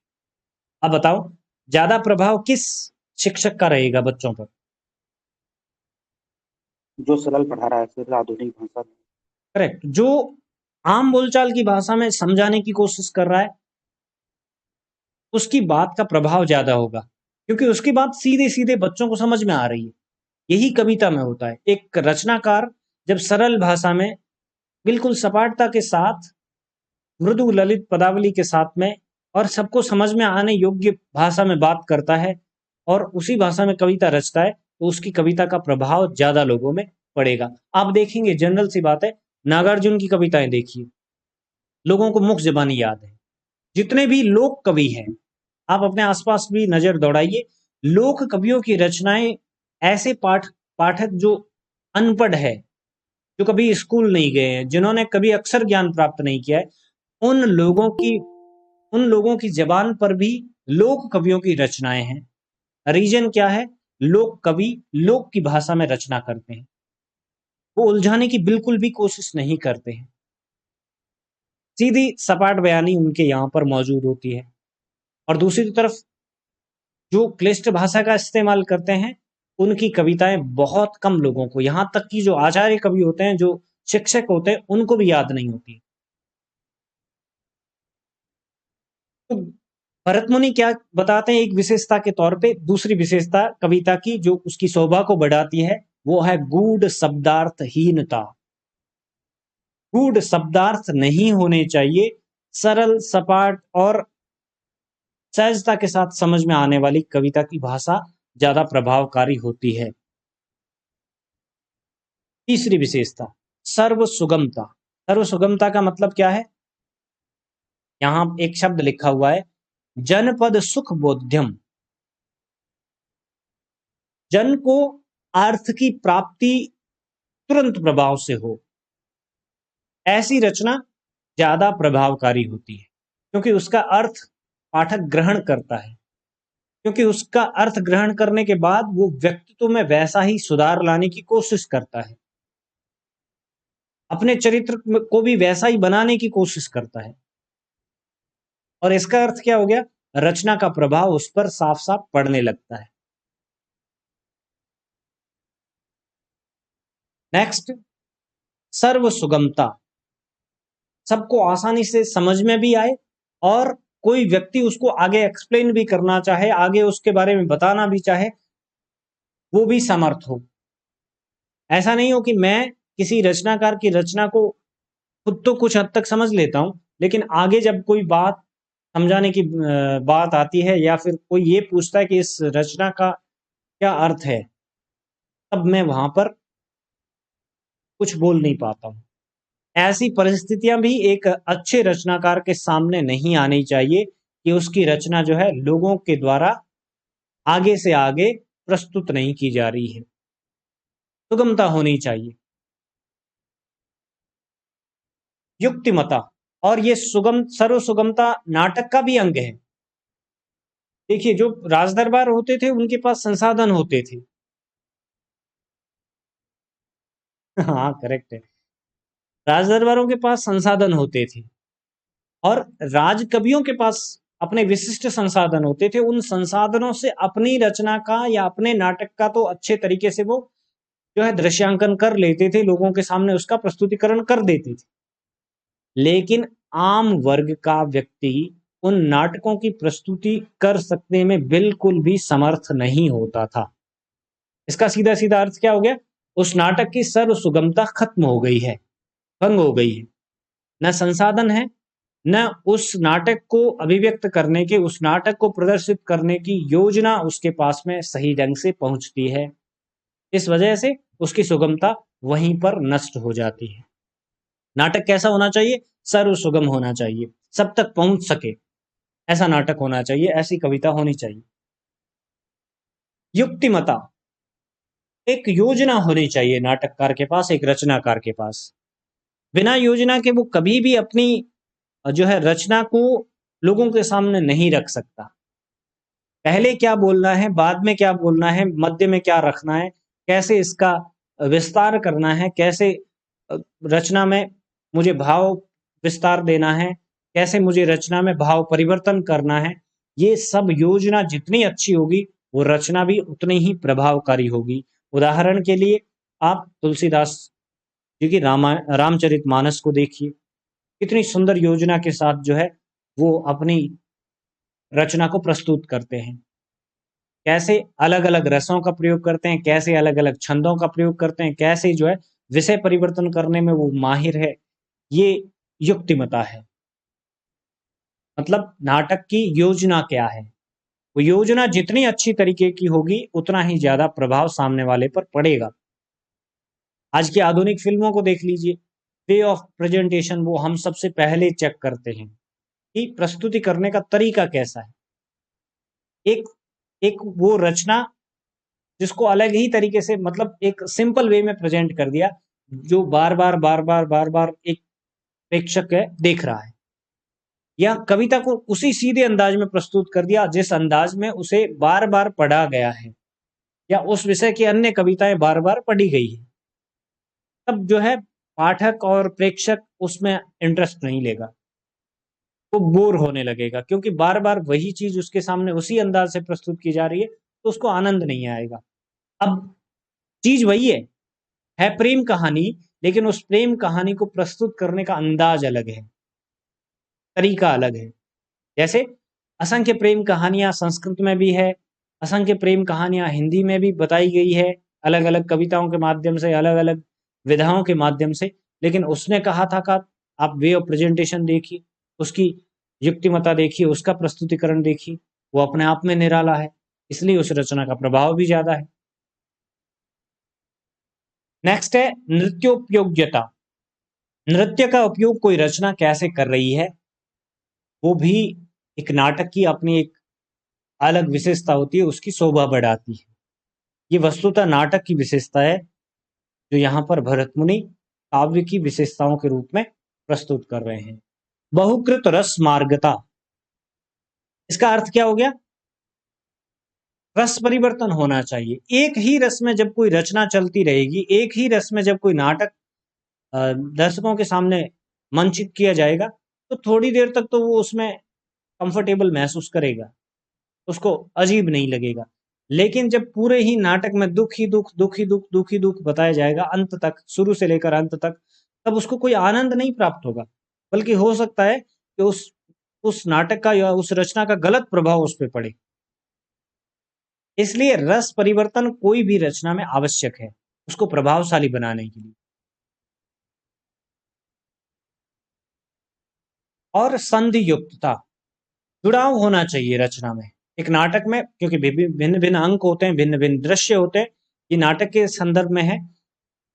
अब बताओ, ज्यादा प्रभाव किस शिक्षक का रहेगा बच्चों पर? जो सरल पढ़ा रहा है, सरल आधुनिक भाषा में। करेक्ट। जो आम बोलचाल की भाषा में समझाने की कोशिश कर रहा है, उसकी बात का प्रभाव ज्यादा होगा, क्योंकि उसकी बात सीधे सीधे बच्चों को समझ में आ रही है। यही कविता में होता है। एक रचनाकार जब सरल भाषा में, बिल्कुल सपाटता के साथ, मृदु ललित पदावली के साथ में, और सबको समझ में आने योग्य भाषा में बात करता है और उसी भाषा में कविता रचता है, तो उसकी कविता का प्रभाव ज्यादा लोगों में पड़ेगा। आप देखेंगे, जनरल सी बात है, नागार्जुन की कविताएं देखिए, लोगों को मुख जबानी याद है। जितने भी लोक कवि हैं, आप अपने आसपास भी नजर दौड़ाइए, लोक कवियों की रचनाएं ऐसे पाठक जो अनपढ़ है, जो कभी स्कूल नहीं गए हैं, जिन्होंने कभी अक्षर ज्ञान प्राप्त नहीं किया है, उन लोगों की जबान पर भी लोक कवियों की रचनाएं हैं। रीजन क्या है? लोक कवि लोक की भाषा में रचना करते हैं, वो उलझाने की बिल्कुल भी कोशिश नहीं करते हैं, सीधी सपाट बयानी उनके यहाँ पर मौजूद होती है। और दूसरी तरफ जो क्लिष्ट भाषा का इस्तेमाल करते हैं, उनकी कविताएं बहुत कम लोगों को, यहाँ तक कि जो आचार्य कवि होते हैं, जो शिक्षक होते हैं, उनको भी याद नहीं होती। तो भरत मुनि क्या बताते हैं एक विशेषता के तौर पे? दूसरी विशेषता कविता की जो उसकी शोभा को बढ़ाती है, वो है गूढ़ शब्दार्थहीनता। गूढ़ शब्दार्थ नहीं होने चाहिए, सरल सपाट और सहजता के साथ समझ में आने वाली कविता की भाषा ज्यादा प्रभावकारी होती है। तीसरी विशेषता, सर्व सुगमता। सर्व सुगमता का मतलब क्या है? यहां एक शब्द लिखा हुआ है, जनपद सुख बोध्यम। जन को अर्थ की प्राप्ति तुरंत प्रभाव से हो, ऐसी रचना ज्यादा प्रभावकारी होती है, क्योंकि उसका अर्थ पाठक ग्रहण करता है, क्योंकि उसका अर्थ ग्रहण करने के बाद वो व्यक्तित्व में वैसा ही सुधार लाने की कोशिश करता है, अपने चरित्र को भी वैसा ही बनाने की कोशिश करता है। और इसका अर्थ क्या हो गया? रचना का प्रभाव उस पर साफ साफ पड़ने लगता है। नेक्स्ट, सर्व सुगमता। सबको आसानी से समझ में भी आए, और कोई व्यक्ति उसको आगे एक्सप्लेन भी करना चाहे, आगे उसके बारे में बताना भी चाहे, वो भी समर्थ हो। ऐसा नहीं हो कि मैं किसी रचनाकार की रचना को खुद तो कुछ हद तक समझ लेता हूं, लेकिन आगे जब कोई बात समझाने की बात आती है, या फिर कोई ये पूछता है कि इस रचना का क्या अर्थ है, तब मैं वहां पर कुछ बोल नहीं पाता हूं। ऐसी परिस्थितियां भी एक अच्छे रचनाकार के सामने नहीं आनी चाहिए, कि उसकी रचना जो है लोगों के द्वारा आगे से आगे प्रस्तुत नहीं की जा रही है। सुगमता होनी चाहिए, युक्तिमता। और ये सर्व सुगमता नाटक का भी अंग है। देखिए, जो राजदरबार होते थे, उनके पास संसाधन होते थे। हाँ, करेक्ट है, राजदरबारों के पास संसाधन होते थे, और राजकवियों के पास अपने विशिष्ट संसाधन होते थे। उन संसाधनों से अपनी रचना का या अपने नाटक का तो अच्छे तरीके से वो जो है दृश्यांकन कर लेते थे, लोगों के सामने उसका प्रस्तुतिकरण कर देते थे। लेकिन आम वर्ग का व्यक्ति उन नाटकों की प्रस्तुति कर सकने में बिल्कुल भी समर्थ नहीं होता था। इसका सीधा सीधा अर्थ क्या हो गया? उस नाटक की सर्व सुगमता खत्म हो गई है, भंग हो गई है। न संसाधन है, न उस नाटक को अभिव्यक्त करने के, उस नाटक को प्रदर्शित करने की योजना उसके पास में सही ढंग से पहुंचती है। इस वजह से उसकी सुगमता वहीं पर नष्ट हो जाती है। नाटक कैसा होना चाहिए? सर्व सुगम होना चाहिए, सब तक पहुंच सके, ऐसा नाटक होना चाहिए, ऐसी कविता होनी चाहिए। युक्तिमता, एक योजना होनी चाहिए नाटककार के पास, एक रचनाकार के पास। बिना योजना के वो कभी भी अपनी जो है रचना को लोगों के सामने नहीं रख सकता। पहले क्या बोलना है, बाद में क्या बोलना है, मध्य में क्या रखना है, कैसे इसका विस्तार करना है, कैसे रचना में मुझे भाव विस्तार देना है, कैसे मुझे रचना में भाव परिवर्तन करना है, ये सब योजना जितनी अच्छी होगी वो रचना भी उतनी ही प्रभावकारी होगी। उदाहरण के लिए आप तुलसीदास जी की रामचरितमानस को देखिए, कितनी सुंदर योजना के साथ जो है वो अपनी रचना को प्रस्तुत करते हैं। कैसे अलग अलग रसों का प्रयोग करते हैं, कैसे अलग अलग छंदों का प्रयोग करते हैं, कैसे जो है विषय परिवर्तन करने में वो माहिर है। ये युक्तिमता है। मतलब नाटक की योजना क्या है, वो योजना जितनी अच्छी तरीके की होगी उतना ही ज्यादा प्रभाव सामने वाले पर पड़ेगा। आज की आधुनिक फिल्मों को देख लीजिए, वे ऑफ प्रेजेंटेशन वो हम सबसे पहले चेक करते हैं कि प्रस्तुति करने का तरीका कैसा है। एक एक वो रचना जिसको अलग ही तरीके से, मतलब एक सिंपल वे में प्रेजेंट कर दिया, जो बार बार एक प्रेक्षक है देख रहा है, या कविता को उसी सीधे अंदाज में प्रस्तुत कर दिया जिस अंदाज में उसे बार बार पढ़ा गया है, या उस विषय की अन्य कविताएं बार बार पढ़ी गई है। तब जो है पाठक और प्रेक्षक उसमें इंटरेस्ट नहीं लेगा, वो बोर होने लगेगा, क्योंकि बार बार वही चीज उसके सामने उसी अंदाज से प्रस्तुत की जा रही है, तो उसको आनंद नहीं आएगा। अब चीज वही है प्रेम कहानी, लेकिन उस प्रेम कहानी को प्रस्तुत करने का अंदाज अलग है, तरीका अलग है। जैसे असंख्य प्रेम कहानियां संस्कृत में भी है, असंख्य प्रेम कहानियां हिंदी में भी बताई गई है, अलग अलग कविताओं के माध्यम से, अलग अलग विधाओं के माध्यम से। लेकिन उसने कहा था का आप वे ऑफ प्रेजेंटेशन देखिए, उसकी युक्तिमता देखिए, उसका प्रस्तुतिकरण देखिए, वो अपने आप में निराला है, इसलिए उस रचना का प्रभाव भी ज्यादा है। नेक्स्ट है नृत्योपयोग्यता। नृत्य का उपयोग कोई रचना कैसे कर रही है, वो भी एक नाटक की अपनी एक अलग विशेषता होती है, उसकी शोभा बढ़ाती है। ये वस्तुतः नाटक की विशेषता है, जो यहाँ पर भरत मुनि काव्य की विशेषताओं के रूप में प्रस्तुत कर रहे हैं। बहुकृत रस मार्गता, इसका अर्थ क्या हो गया? रस परिवर्तन होना चाहिए। एक ही रस में जब कोई रचना चलती रहेगी, एक ही रस में जब कोई नाटक दर्शकों के सामने मंचित किया जाएगा, तो थोड़ी देर तक तो वो उसमें कंफर्टेबल महसूस करेगा, उसको अजीब नहीं लगेगा। लेकिन जब पूरे ही नाटक में दुख ही दुख, दुख ही दुख, दुख ही दुख बताया जाएगा अंत तक, शुरू से लेकर अंत तक, तब उसको कोई आनंद नहीं प्राप्त होगा, बल्कि हो सकता है कि उस नाटक का या उस रचना का गलत प्रभाव उस पर पड़े। इसलिए रस परिवर्तन कोई भी रचना में आवश्यक है, उसको प्रभावशाली बनाने के लिए। और संधि युक्तता, जुड़ाव होना चाहिए रचना में। एक नाटक में, क्योंकि भिन्न भिन्न अंक होते हैं, भिन्न भिन्न दृश्य होते हैं, ये नाटक के संदर्भ में है,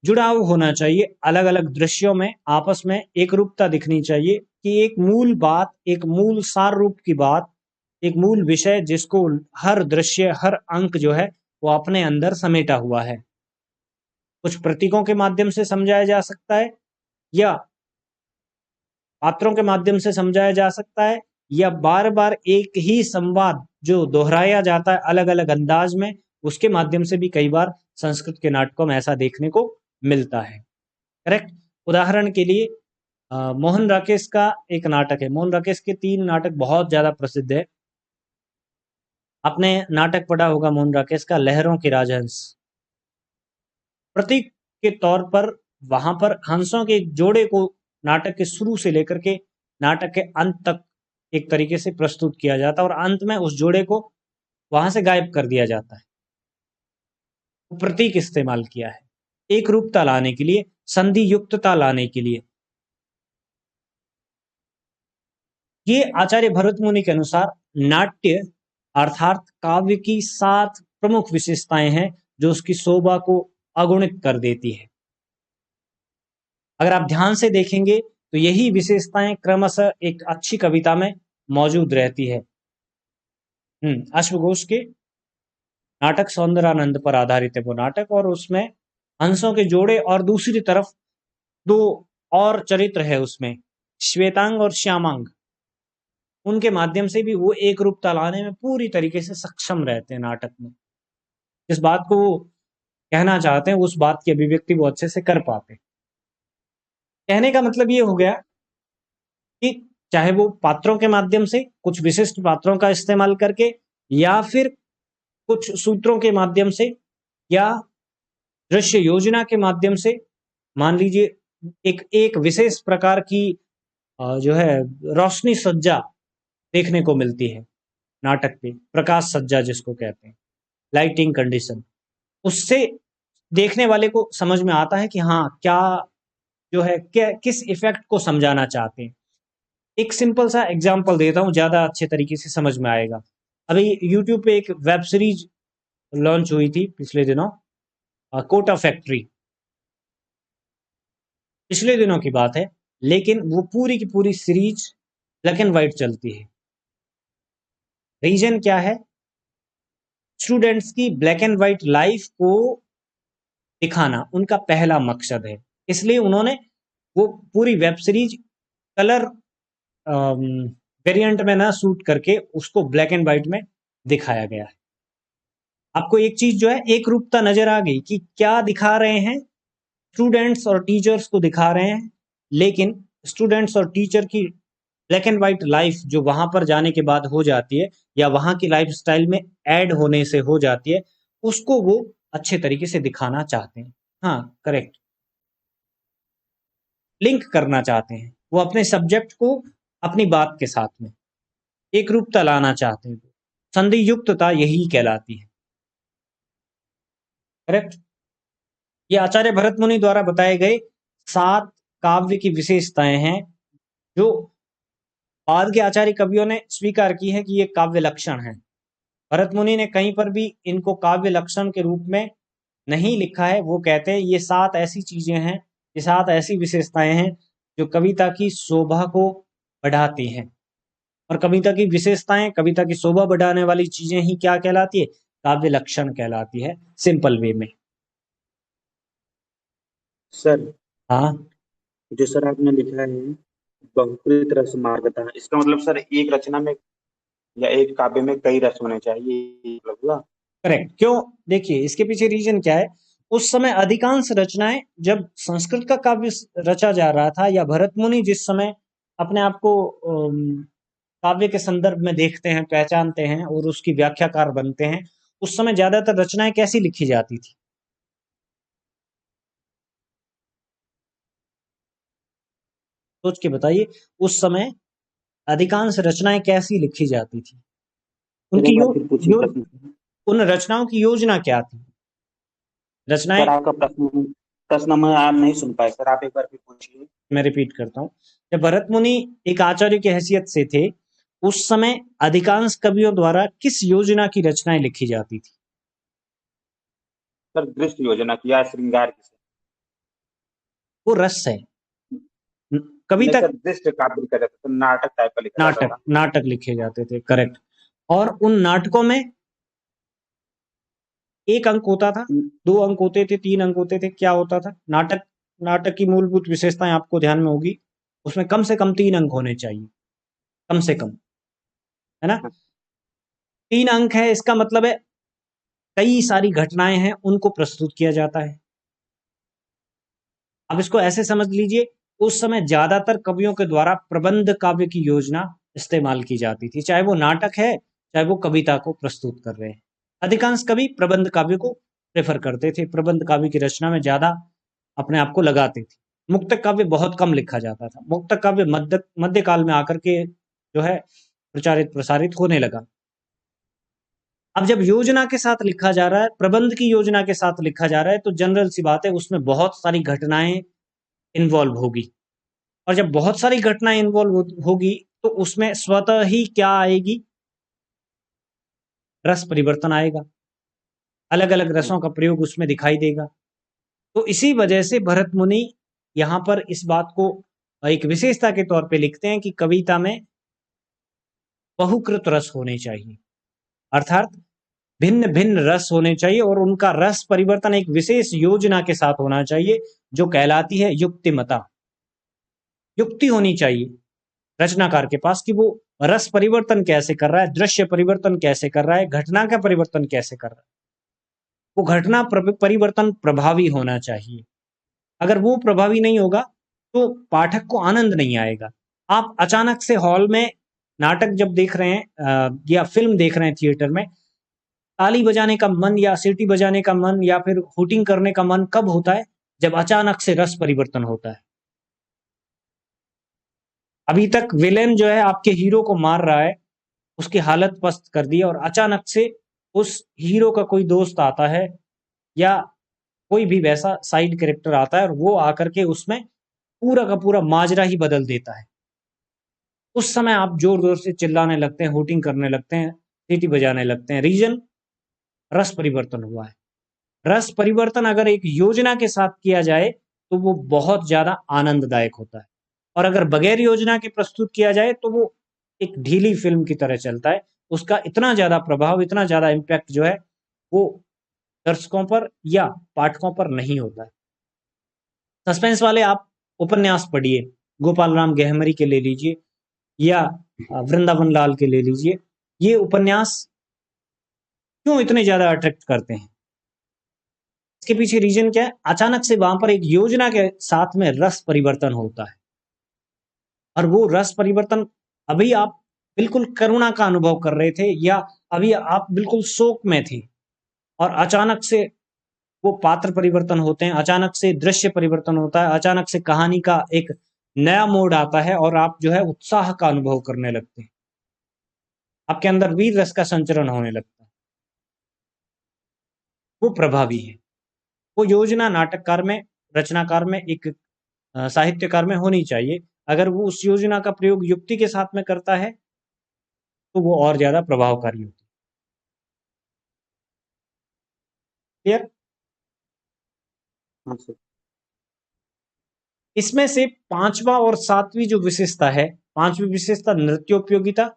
जुड़ाव होना चाहिए। अलग अलग दृश्यों में आपस में एक रूपता दिखनी चाहिए, कि एक मूल बात, एक मूल सार रूप की बात, एक मूल विषय जिसको हर दृश्य, हर अंक जो है वो अपने अंदर समेटा हुआ है। कुछ प्रतीकों के माध्यम से समझाया जा सकता है, या पात्रों के माध्यम से समझाया जा सकता है, या बार बार एक ही संवाद जो दोहराया जाता है अलग अलग अंदाज में, उसके माध्यम से भी कई बार संस्कृत के नाटकों में ऐसा देखने को मिलता है। करेक्ट। उदाहरण के लिए मोहन राकेश का एक नाटक है, मोहन राकेश के 3 नाटक बहुत ज्यादा प्रसिद्ध है। आपने नाटक पढ़ा होगा मोहन राकेश का लहरों के राजहंस। प्रतीक के तौर पर वहां पर हंसों के एक जोड़े को नाटक के शुरू से लेकर के नाटक के अंत तक एक तरीके से प्रस्तुत किया जाता है और अंत में उस जोड़े को वहां से गायब कर दिया जाता है। प्रतीक इस्तेमाल किया है एक रूपता लाने के लिए, संधि युक्तता लाने के लिए। ये आचार्य भरत मुनि के अनुसार नाट्य अर्थात काव्य की 7 प्रमुख विशेषताएं हैं जो उसकी शोभा को अगुणित कर देती है। अगर आप ध्यान से देखेंगे तो यही विशेषताएं क्रमशः एक अच्छी कविता में मौजूद रहती है। अश्वघोष के नाटक सौंदर्यानंद पर आधारित है वो नाटक, और उसमें हंसों के जोड़े और दूसरी तरफ 2 और चरित्र है उसमें, श्वेतांग और श्यामांग। उनके माध्यम से भी वो एक रूपता लाने में पूरी तरीके से सक्षम रहते हैं नाटक में। जिस बात को वो कहना चाहते हैं उस बात की अभिव्यक्ति वो अच्छे से कर पाते। कहने का मतलब ये हो गया कि चाहे वो पात्रों के माध्यम से, कुछ विशिष्ट पात्रों का इस्तेमाल करके, या फिर कुछ सूत्रों के माध्यम से, या दृश्य योजना के माध्यम से, मान लीजिए एक विशेष प्रकार की जो है रोशनी सज्जा देखने को मिलती है नाटक पे, प्रकाश सज्जा जिसको कहते हैं, लाइटिंग कंडीशन। उससे देखने वाले को समझ में आता है कि हाँ क्या जो है क्या किस इफेक्ट को समझाना चाहते हैं। एक सिंपल सा एग्जांपल देता हूँ, ज्यादा अच्छे तरीके से समझ में आएगा। अभी यूट्यूब पे एक वेब सीरीज लॉन्च हुई थी पिछले दिनों, कोटा फैक्ट्री, पिछले दिनों की बात है, लेकिन वो पूरी की पूरी सीरीज ब्लैक एंड व्हाइट चलती है। रीजन क्या है? स्टूडेंट्स की ब्लैक एंड व्हाइट लाइफ को दिखाना उनका पहला मकसद है, इसलिए उन्होंने वो पूरी वेब सीरीज कलर वेरिएंट में ना शूट करके उसको ब्लैक एंड व्हाइट में दिखाया गया है। आपको एक चीज जो है एक रूपता नजर आ गई कि क्या दिखा रहे हैं, स्टूडेंट्स और टीचर्स को दिखा रहे हैं, लेकिन स्टूडेंट्स और टीचर की ब्लैक एंड व्हाइट लाइफ जो वहां पर जाने के बाद हो जाती है या वहां की लाइफ स्टाइल में ऐड होने से हो जाती है, उसको वो अच्छे तरीके से दिखाना चाहते हैं। हाँ करेक्ट, लिंक करना चाहते हैं वो अपने सब्जेक्ट को अपनी बात के साथ में, एक रूपता लाना चाहते हैं। संधि युक्तता यही कहलाती है। करेक्ट। ये आचार्य भरत मुनि द्वारा बताए गए 7 काव्य की विशेषताएं हैं जो बाद के आचार्य कवियों ने स्वीकार की है कि ये काव्य लक्षण है। भरत मुनि ने कहीं पर भी इनको काव्य लक्षण के रूप में नहीं लिखा है। वो कहते हैं ये 7 ऐसी चीजें हैं, ये 7 ऐसी विशेषताएं हैं जो कविता की शोभा को बढ़ाती हैं। और कविता की विशेषताएं, कविता की शोभा बढ़ाने वाली चीजें ही क्या कहलाती है? काव्य लक्षण कहलाती है, सिंपल वे में। सर हाँ जो सर आपने लिखा है बहुकृत रस मार्गता, इसका मतलब सर एक रचना में या एक काव्य में कई रस होने चाहिए, ये मतलब हुआ? करेक्ट। क्यों? देखिए इसके पीछे रीजन क्या है। उस समय अधिकांश रचनाएं, जब संस्कृत का काव्य रचा जा रहा था या भरत मुनि जिस समय अपने आप को काव्य के संदर्भ में देखते हैं, पहचानते हैं और उसकी व्याख्याकार बनते हैं, उस समय ज्यादातर रचनाएं कैसी लिखी जाती थी? सोच के बताइए, उस समय अधिकांश रचनाएं कैसी लिखी जाती थी? फिर उनकी एक बार यो, फिर पूछिए यो, प्रश्न। उन रचनाओं की योजना क्या थी? रचनाएं, सर आपका प्रश्न प्रश्न मैं आप नहीं सुन पाए सर, आप एक बार फिर पूछिए। मैं रिपीट करता हूं, जब भरत मुनि एक आचार्य की हैसियत से थे, उस समय अधिकांश कवियों द्वारा किस योजना की रचनाएं लिखी जाती थी? सर दृश्य योजना की या श्रृंगार की सर? वो रस है। नहीं कविता, सर, दृश्य काव्य लिखा जाता था, नाटक टाइप का लिखा जाता नाटक था। नाटक लिखे जाते थे, करेक्ट। और उन नाटकों में एक अंक होता था, 2 अंक होते थे, 3 अंक होते थे, क्या होता था? नाटक, नाटक की मूलभूत विशेषताएं आपको ध्यान में होगी, उसमें कम से कम 3 अंक होने चाहिए, कम से कम, है ना? 3 अंक है, इसका मतलब है कई सारी घटनाएं हैं उनको प्रस्तुत किया जाता है। अब इसको ऐसे समझ लीजिए, उस समय ज्यादातर कवियों के द्वारा प्रबंध काव्य की योजना इस्तेमाल की जाती थी, चाहे वो नाटक है चाहे वो कविता को प्रस्तुत कर रहे हैं। अधिकांश कवि प्रबंध काव्य को प्रेफर करते थे, प्रबंध काव्य की रचना में ज्यादा अपने आप को लगाते थे। मुक्तक काव्य बहुत कम लिखा जाता था। मुक्तक काव्य मध्यकाल में आकर के जो है प्रचारित प्रसारित होने लगा। अब जब योजना के साथ लिखा जा रहा है, प्रबंध की योजना के साथ लिखा जा रहा है, तो जनरल सी बात है उसमें बहुत सारी घटनाएं इन्वॉल्व होगी। और जब बहुत सारी घटनाएं इन्वॉल्व होगी तो उसमें स्वतः ही क्या आएगी, रस परिवर्तन आएगा, अलग अलग रसों का प्रयोग उसमें दिखाई देगा। तो इसी वजह से भरत मुनि यहाँ पर इस बात को एक विशेषता के तौर पे लिखते हैं कि कविता में बहुकृत रस होने चाहिए, अर्थात भिन्न भिन्न रस होने चाहिए और उनका रस परिवर्तन एक विशेष योजना के साथ होना चाहिए जो कहलाती है युक्तिमता। युक्ति होनी चाहिए रचनाकार के पास कि वो रस परिवर्तन कैसे कर रहा है, दृश्य परिवर्तन कैसे कर रहा है, घटना का परिवर्तन कैसे कर रहा है। वो घटना परिवर्तन प्रभावी होना चाहिए। अगर वो प्रभावी नहीं होगा तो पाठक को आनंद नहीं आएगा। आप अचानक से हॉल में नाटक जब देख रहे हैं या फिल्म देख रहे हैं थिएटर में, ताली बजाने का मन या सीटी बजाने का मन या फिर हूटिंग करने का मन कब होता है? जब अचानक से रस परिवर्तन होता है। अभी तक विलेन जो है आपके हीरो को मार रहा है, उसकी हालत पस्त कर दी, और अचानक से उस हीरो का कोई दोस्त आता है या कोई भी वैसा साइड कैरेक्टर आता है और वो आकर के उसमें पूरा का पूरा माजरा ही बदल देता है। उस समय आप जोर जोर से चिल्लाने लगते हैं, हूटिंग करने लगते हैं, सीटी बजाने लगते हैं। रीजन, रस परिवर्तन हुआ है। रस परिवर्तन अगर एक योजना के साथ किया जाए तो वो बहुत ज्यादा आनंददायक होता है, और अगर बगैर योजना के प्रस्तुत किया जाए तो वो एक ढीली फिल्म की तरह चलता है। उसका इतना ज्यादा प्रभाव, इतना ज्यादा इम्पैक्ट जो है वो दर्शकों पर या पाठकों पर नहीं होता है। सस्पेंस वाले आप उपन्यास पढ़िए, गोपाल राम गहमरी के ले लीजिए या वृंदावन लाल के ले लीजिए। ये उपन्यास क्यों इतने ज्यादा अट्रैक्ट करते हैं? इसके पीछे रीजन क्या है? अचानक से वहां पर एक योजना के साथ में रस परिवर्तन होता है, और वो रस परिवर्तन, अभी आप बिल्कुल करुणा का अनुभव कर रहे थे या अभी आप बिल्कुल शोक में थे, और अचानक से वो पात्र परिवर्तन होते हैं, अचानक से दृश्य परिवर्तन होता है, अचानक से कहानी का एक नया मोड आता है और आप जो है उत्साह का अनुभव करने लगते हैं, आपके अंदर वीर रस का संचरण होने लगता है। वो प्रभावी है। वो योजना नाटककार में, रचनाकार में, एक साहित्यकार में होनी चाहिए। अगर वो उस योजना का प्रयोग युक्ति के साथ में करता है तो वो और ज्यादा प्रभावकारी होती है। क्लियर? हाँ सर। इसमें से पांचवा और सातवीं जो विशेषता है, पांचवी विशेषता नृत्योपयोगिता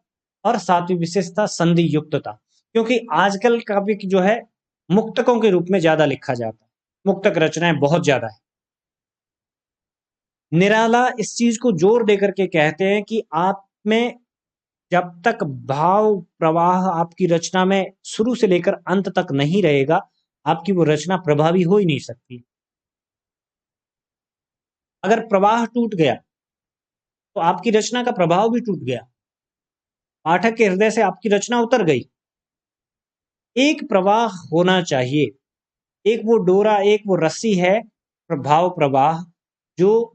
और सातवीं विशेषता संधि युक्तता। क्योंकि आजकल काव्य जो है मुक्तकों के रूप में ज्यादा लिखा जाता है, मुक्तक रचनाएं बहुत ज्यादा है। निराला इस चीज को जोर देकर के कहते हैं कि आप में जब तक भाव प्रवाह आपकी रचना में शुरू से लेकर अंत तक नहीं रहेगा, आपकी वो रचना प्रभावी हो ही नहीं सकती। अगर प्रवाह टूट गया तो आपकी रचना का प्रभाव भी टूट गया, पाठक के हृदय से आपकी रचना उतर गई। एक प्रवाह होना चाहिए, एक वो डोरा, एक वो रस्सी है, प्रभाव प्रवाह, जो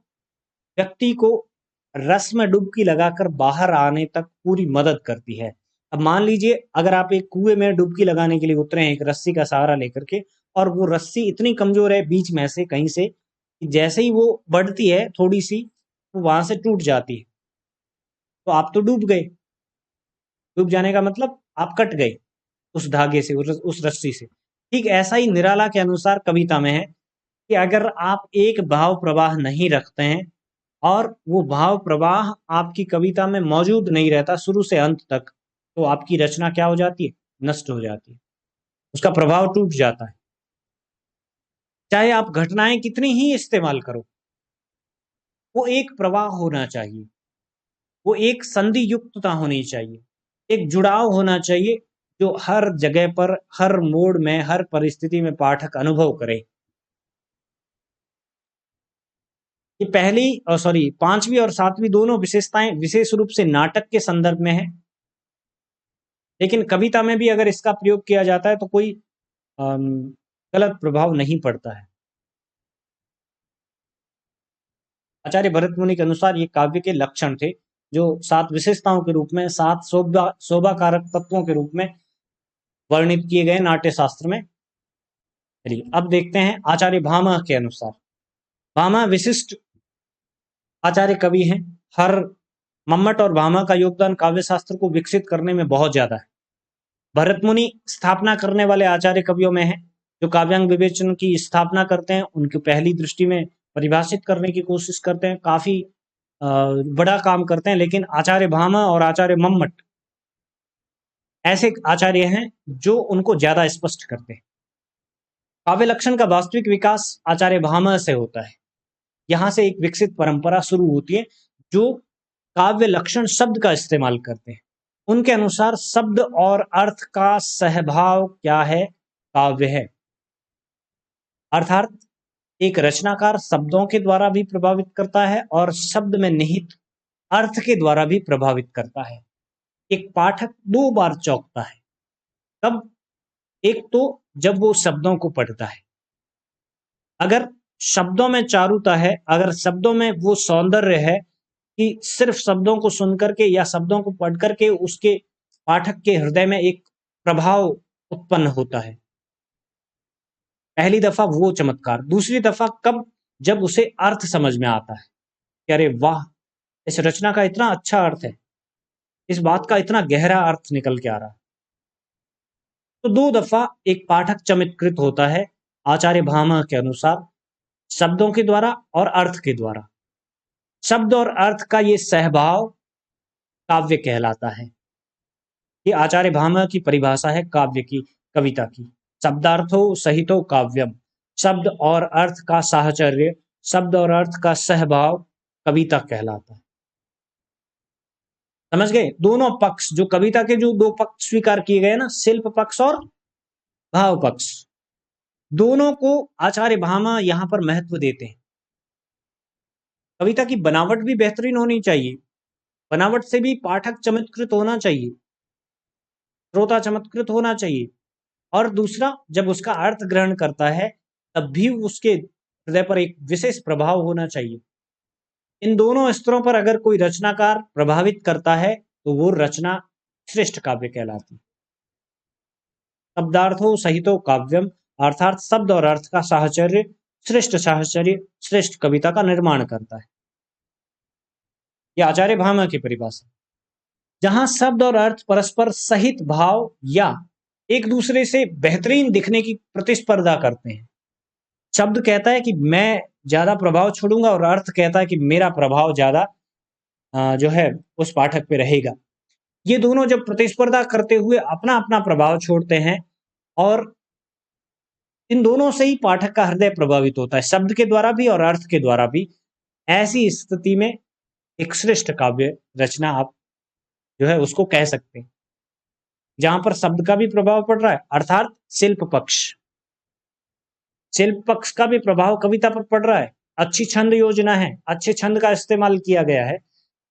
व्यक्ति को रस में डुबकी लगाकर बाहर आने तक पूरी मदद करती है। अब मान लीजिए अगर आप एक कुएं में डुबकी लगाने के लिए उतरे हैं एक रस्सी का सहारा लेकर के, और वो रस्सी इतनी कमजोर है बीच में से कहीं से कि जैसे ही वो बढ़ती है थोड़ी सी, वो वहां से टूट जाती है, तो आप तो डूब गए। डूब जाने का मतलब आप कट गए उस धागे से, उस रस्सी से। ठीक ऐसा ही निराला के अनुसार कविता में है कि अगर आप एक भाव प्रवाह नहीं रखते हैं और वो भाव प्रवाह आपकी कविता में मौजूद नहीं रहता शुरू से अंत तक, तो आपकी रचना क्या हो जाती है? नष्ट हो जाती है, उसका प्रभाव टूट जाता है। चाहे आप घटनाएं कितनी ही इस्तेमाल करो, वो एक प्रवाह होना चाहिए, वो एक संधि युक्तता होनी चाहिए, एक जुड़ाव होना चाहिए जो हर जगह पर, हर मोड़ में, हर परिस्थिति में पाठक अनुभव करे। ये पहली और सॉरी पांचवी और सातवीं दोनों विशेषताएं विशेष रूप से नाटक के संदर्भ में है, लेकिन कविता में भी अगर इसका प्रयोग किया जाता है तो कोई गलत प्रभाव नहीं पड़ता है। आचार्य भरत मुनि के अनुसार ये काव्य के लक्षण थे। जो 7 विशेषताओं के रूप में, 7 शोभा कारक तत्वों के रूप में वर्णित किए गए नाट्य शास्त्र में। चलिए अब देखते हैं आचार्य भामह के अनुसार। भामह विशिष्ट आचार्य कवि हैं। हर मम्मट और भामह का योगदान काव्य शास्त्र को विकसित करने में बहुत ज्यादा है। भरत मुनि स्थापना करने वाले आचार्य कवियों में है, जो काव्यांग विवेचन की स्थापना करते हैं, उनकी पहली दृष्टि में परिभाषित करने की कोशिश करते हैं, काफी बड़ा काम करते हैं। लेकिन आचार्य भामह और आचार्य मम्मट ऐसे आचार्य हैं जो उनको ज्यादा स्पष्ट करते हैं। काव्य लक्षण का वास्तविक विकास आचार्य भामह से होता है। यहां से एक विकसित परंपरा शुरू होती है जो काव्य लक्षण शब्द का इस्तेमाल करते हैं। उनके अनुसार शब्द और अर्थ का सहभाव क्या है? काव्य है। अर्थात एक रचनाकार शब्दों के द्वारा भी प्रभावित करता है और शब्द में निहित अर्थ के द्वारा भी प्रभावित करता है। एक पाठक 2 बार चौंकता है। तब एक तो जब वो शब्दों को पढ़ता है, अगर शब्दों में चारुता है, अगर शब्दों में वो सौंदर्य है कि सिर्फ शब्दों को सुन करके या शब्दों को पढ़ करके उसके पाठक के हृदय में एक प्रभाव उत्पन्न होता है। पहली दफा वो चमत्कार। दूसरी दफा कब? जब उसे अर्थ समझ में आता है कि अरे वाह, इस रचना का इतना अच्छा अर्थ है, इस बात का इतना गहरा अर्थ निकल के आ रहा है। तो 2 दफा एक पाठक चमत्कृत होता है आचार्य भामह के अनुसार, शब्दों के द्वारा और अर्थ के द्वारा। शब्द और अर्थ का ये सहभाव काव्य कहलाता है। ये आचार्य भामह की परिभाषा है काव्य की, कविता की। शब्दार्थो सहितो काव्यम, शब्द और अर्थ का साहचर्य, शब्द और अर्थ का सहभाव कविता कहलाता है। समझ गए? दोनों पक्ष, जो कविता के जो 2 पक्ष स्वीकार किए गए ना, शिल्प पक्ष और भाव पक्ष, दोनों को आचार्य भामह यहां पर महत्व देते हैं। कविता की बनावट भी बेहतरीन होनी चाहिए, बनावट से भी पाठक चमत्कृत होना चाहिए, श्रोता चमत्कृत होना चाहिए। और दूसरा, जब उसका अर्थ ग्रहण करता है तब भी उसके हृदय पर एक विशेष प्रभाव होना चाहिए। इन दोनों स्तरों पर अगर कोई रचनाकार प्रभावित करता है तो वो रचना श्रेष्ठ काव्य कहलाती है। शब्दार्थो सहितो काव्यम, अर्थात शब्द और अर्थ का साहचर्य, श्रेष्ठ साहचर्य श्रेष्ठ कविता का निर्माण करता है। यह आचार्य भामह की परिभाषा। जहां शब्द और अर्थ परस्पर सहित भाव या एक दूसरे से बेहतरीन दिखने की प्रतिस्पर्धा करते हैं। शब्द कहता है कि मैं ज्यादा प्रभाव छोड़ूंगा और अर्थ कहता है कि मेरा प्रभाव ज्यादा जो है उस पाठक पे रहेगा। ये दोनों जब प्रतिस्पर्धा करते हुए अपना अपना प्रभाव छोड़ते हैं और इन दोनों से ही पाठक का हृदय प्रभावित होता है, शब्द के द्वारा भी और अर्थ के द्वारा भी। ऐसी स्थिति में एक श्रेष्ठ काव्य रचना आप जो है उसको कह सकते हैं, जहां पर शब्द का भी प्रभाव पड़ रहा है, अर्थात शिल्प पक्ष, शिल्प पक्ष का भी प्रभाव कविता पर पड़ रहा है। अच्छी छंद योजना है, अच्छे छंद का इस्तेमाल किया गया है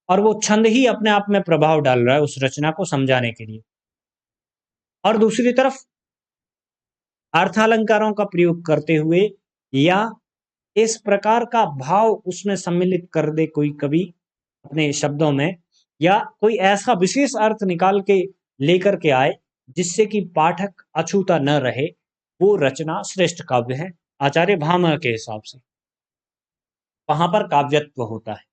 और वो छंद ही अपने आप में प्रभाव डाल रहा है उस रचना को समझाने के लिए। और दूसरी तरफ अर्थालंकारों का प्रयोग करते हुए या इस प्रकार का भाव उसमें सम्मिलित कर दे कोई कवि अपने शब्दों में, या कोई ऐसा विशेष अर्थ निकाल के लेकर के आए जिससे कि पाठक अछूता न रहे, वो रचना श्रेष्ठ काव्य है आचार्य भामह के हिसाब से। वहां पर काव्यत्व होता है।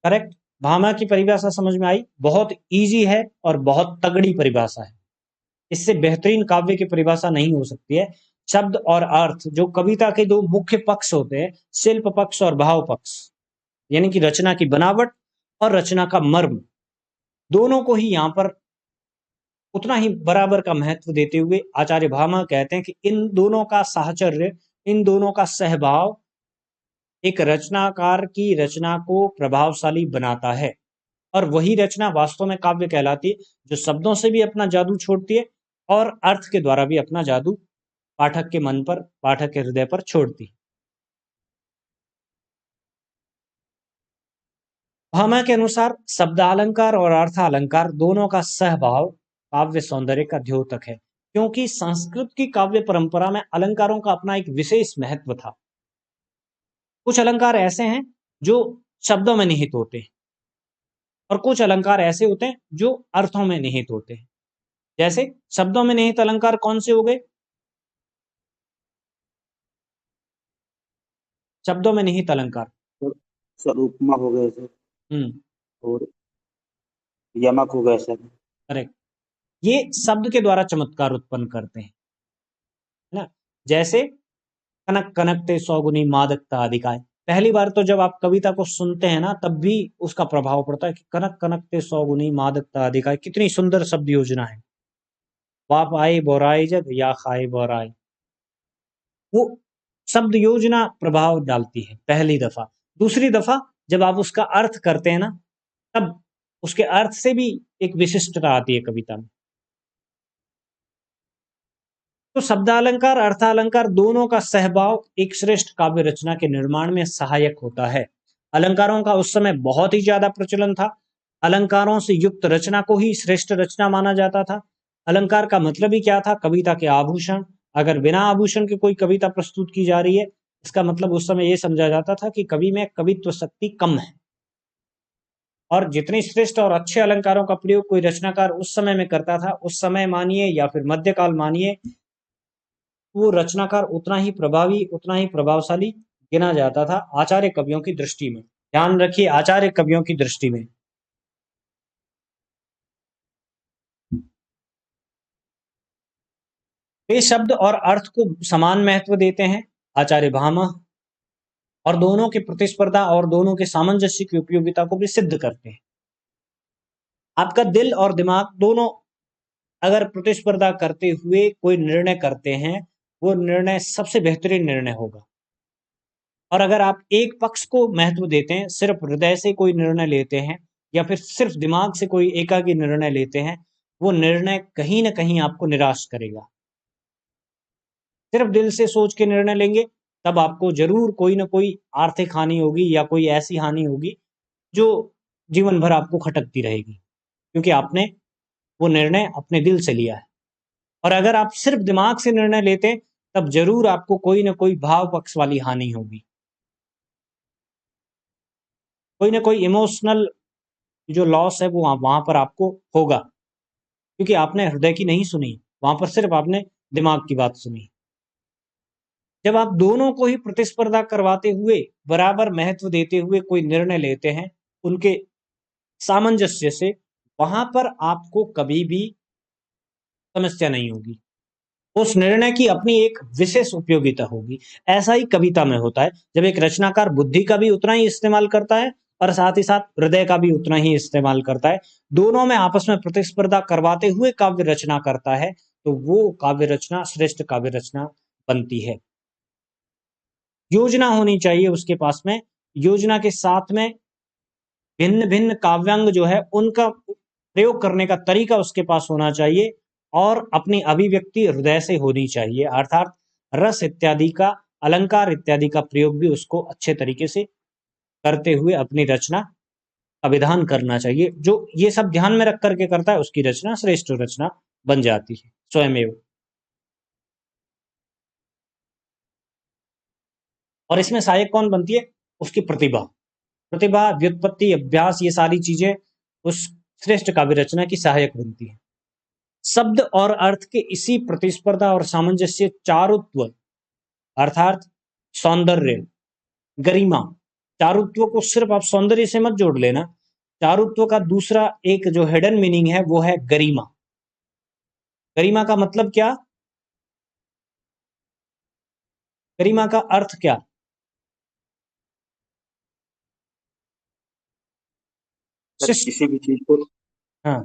करेक्ट? भामह की परिभाषा समझ में आई? बहुत इजी है और बहुत तगड़ी परिभाषा है। इससे बेहतरीन काव्य की परिभाषा नहीं हो सकती है। शब्द और अर्थ जो कविता के 2 मुख्य पक्ष होते हैं, शिल्प पक्ष और भाव पक्ष, यानी कि रचना की बनावट और रचना का मर्म, दोनों को ही यहां पर उतना ही बराबर का महत्व देते हुए आचार्य भामह कहते हैं कि इन दोनों का साहचर्य, इन दोनों का सहभाव एक रचनाकार की रचना को प्रभावशाली बनाता है और वही रचना वास्तव में काव्य कहलाती है, जो शब्दों से भी अपना जादू छोड़ती है और अर्थ के द्वारा भी अपना जादू पाठक के मन पर, पाठक के हृदय पर छोड़ती है। भामह के अनुसार शब्दालंकार और अर्थालंकार दोनों का सहभाव काव्य सौंदर्य का द्योतक है, क्योंकि संस्कृत की काव्य परंपरा में अलंकारों का अपना एक विशेष महत्व था। कुछ अलंकार ऐसे हैं जो शब्दों में निहित होते हैं और कुछ अलंकार ऐसे होते हैं जो अर्थों में निहित होते हैं। जैसे शब्दों में निहित अलंकार कौन से हो गए? शब्दों में निहित अलंकार। सर सर उपमा हो गए सर, हम्म। और यमक हो गए सर। करेक्ट। ये शब्द के द्वारा चमत्कार उत्पन्न करते हैं, है ना। जैसे कनक कनक ते सौगुनी मादकता अधिकाय। पहली बार तो जब आप कविता को सुनते हैं ना, तब भी उसका प्रभाव पड़ता है कि कनक कनक ते सौगुनी मादकता अधिकाय, कितनी सुंदर शब्द योजना है। बाप आए बोराई जग या खाए बोराई, वो शब्द योजना प्रभाव डालती है पहली दफा। दूसरी दफा जब आप उसका अर्थ करते हैं ना, तब उसके अर्थ से भी एक विशिष्टता आती है कविता में। तो शब्दालंकार अर्थालंकार दोनों का सहभाव एक श्रेष्ठ काव्य रचना के निर्माण में सहायक होता है। अलंकारों का उस समय बहुत ही ज्यादा प्रचलन था। अलंकारों से युक्त रचना को ही श्रेष्ठ रचना माना जाता था। अलंकार का मतलब ही क्या था? कविता के आभूषण। अगर बिना आभूषण के कोई कविता प्रस्तुत की जा रही है, इसका मतलब उस समय यह समझा जाता था कि कवि में कवित्व शक्ति कम है। और जितने श्रेष्ठ और अच्छे अलंकारों का प्रयोग कोई रचनाकार उस समय में करता था, उस समय मानिए या फिर मध्यकाल मानिए, वो रचनाकार उतना ही प्रभावी, उतना ही प्रभावशाली गिना जाता था आचार्य कवियों की दृष्टि में। ध्यान रखिए, आचार्य कवियों की दृष्टि में। वे शब्द और अर्थ को समान महत्व देते हैं, आचार्य भामह, और दोनों की प्रतिस्पर्धा और दोनों के सामंजस्य की उपयोगिता को भी सिद्ध करते हैं। आपका दिल और दिमाग दोनों अगर प्रतिस्पर्धा करते हुए कोई निर्णय करते हैं, वो निर्णय सबसे बेहतरीन निर्णय होगा। और अगर आप एक पक्ष को महत्व देते हैं, सिर्फ हृदय से कोई निर्णय लेते हैं या फिर सिर्फ दिमाग से कोई एकाकी निर्णय लेते हैं, वो निर्णय कहीं ना कहीं आपको निराश करेगा। सिर्फ दिल से सोच के निर्णय लेंगे, तब आपको जरूर कोई ना कोई आर्थिक हानि होगी या कोई ऐसी हानि होगी जो जीवन भर आपको खटकती रहेगी, क्योंकि आपने वो निर्णय अपने दिल से लिया है। और अगर आप सिर्फ दिमाग से निर्णय लेते हैं, तब जरूर आपको कोई ना कोई भाव पक्ष वाली हानि होगी, कोई ना कोई इमोशनल जो लॉस है वो वहां पर आपको होगा, क्योंकि आपने हृदय की नहीं सुनी, वहां पर सिर्फ आपने दिमाग की बात सुनी। जब आप दोनों को ही प्रतिस्पर्धा करवाते हुए, बराबर महत्व देते हुए कोई निर्णय लेते हैं उनके सामंजस्य से, वहां पर आपको कभी भी समस्या नहीं होगी। उस निर्णय की अपनी एक विशेष उपयोगिता होगी। ऐसा ही कविता में होता है, जब एक रचनाकार बुद्धि का भी उतना ही इस्तेमाल करता है और साथ ही साथ हृदय का भी उतना ही इस्तेमाल करता है, दोनों में आपस में प्रतिस्पर्धा करवाते हुए काव्य रचना करता है, तो वो काव्य रचना श्रेष्ठ काव्य रचना बनती है। योजना होनी चाहिए उसके पास में, योजना के साथ में भिन्न भिन्न काव्यांग जो है उनका प्रयोग करने का तरीका उसके पास होना चाहिए, और अपनी अभिव्यक्ति हृदय से होनी चाहिए, अर्थात रस इत्यादि का, अलंकार इत्यादि का प्रयोग भी उसको अच्छे तरीके से करते हुए अपनी रचना का विधान करना चाहिए। जो ये सब ध्यान में रख करके करता है, उसकी रचना श्रेष्ठ रचना बन जाती है स्वयमेव। और इसमें सहायक कौन बनती है? उसकी प्रतिभा। प्रतिभा, व्युत्पत्ति, अभ्यास, ये सारी चीजें उस श्रेष्ठ काव्य रचना की सहायक बनती है। शब्द और अर्थ के इसी प्रतिस्पर्धा और सामंजस्य, चारुत्व अर्थात सौंदर्य, गरिमा। चारुत्व को सिर्फ आप सौंदर्य से मत जोड़ लेना, चारुत्व का दूसरा एक जो हिडन मीनिंग है वो है गरिमा। गरिमा का मतलब क्या? गरिमा का अर्थ क्या? सर शिष्ट। किसी भी चीज को, हाँ।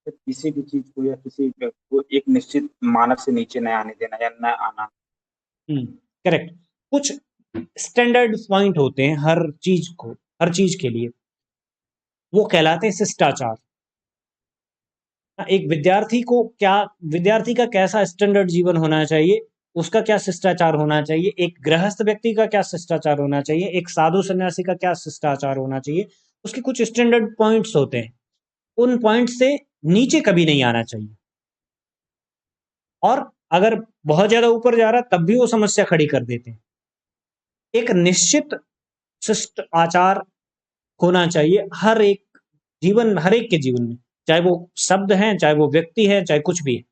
सर किसी भी चीज को या किसी को एक निश्चित मानक से नीचे न आने देना या न आना। करेक्ट। कुछ स्टैंडर्ड पॉइंट होते हैं हर चीज को, हर चीज के लिए, वो कहलाते हैं शिष्टाचार। एक विद्यार्थी को क्या, विद्यार्थी का कैसा स्टैंडर्ड जीवन होना चाहिए, उसका क्या शिष्टाचार होना चाहिए, एक गृहस्थ व्यक्ति का क्या शिष्टाचार होना चाहिए, एक साधु सन्यासी का क्या शिष्टाचार होना चाहिए, उसके कुछ स्टैंडर्ड पॉइंट्स होते हैं। उन पॉइंट से नीचे कभी नहीं आना चाहिए, और अगर बहुत ज्यादा ऊपर जा रहा तब भी वो समस्या खड़ी कर देते हैं। एक निश्चित शिष्ट आचार होना चाहिए हर एक के जीवन में, चाहे वो शब्द हैं, चाहे वो व्यक्ति है, चाहे कुछ भी है।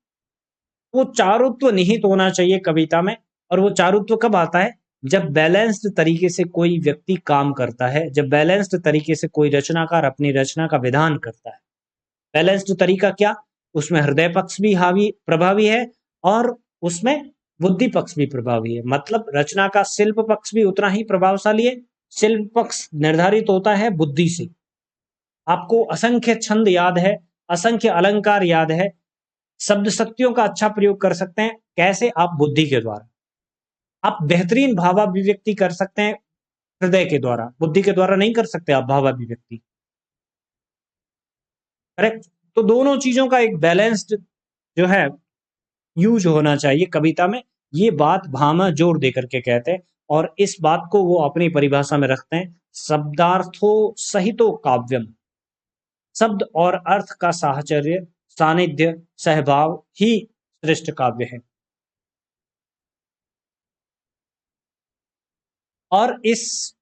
वो चारुत्व निहित होना चाहिए कविता में। और वो चारुत्व कब आता है? जब बैलेंस्ड तरीके से कोई व्यक्ति काम करता है, जब बैलेंस्ड तरीके से कोई रचनाकार अपनी रचना का विधान करता है। बैलेंस्ड तरीका क्या? उसमें हृदय पक्ष भी हावी प्रभावी है और उसमें बुद्धि पक्ष भी प्रभावी है। मतलब रचना का शिल्प पक्ष भी उतना ही प्रभावशाली है। शिल्प पक्ष निर्धारित होता है बुद्धि से। आपको असंख्य छंद याद है, असंख्य अलंकार याद है, शब्द शक्तियों का अच्छा प्रयोग कर सकते हैं। कैसे? आप बुद्धि के द्वारा। आप बेहतरीन भावाभिव्यक्ति कर सकते हैं हृदय के द्वारा, बुद्धि के द्वारा नहीं कर सकते आप भावाभिव्यक्ति। करेक्ट? तो दोनों चीजों का एक बैलेंस्ड जो है यूज होना चाहिए कविता में। ये बात भामा जोर देकर के कहते हैं और इस बात को वो अपनी परिभाषा में रखते हैं, शब्दार्थो सहितो काव्यम। शब्द और अर्थ का साहचर्य, सानिध्य, सहभाव ही श्रेष्ठ काव्य है। और इस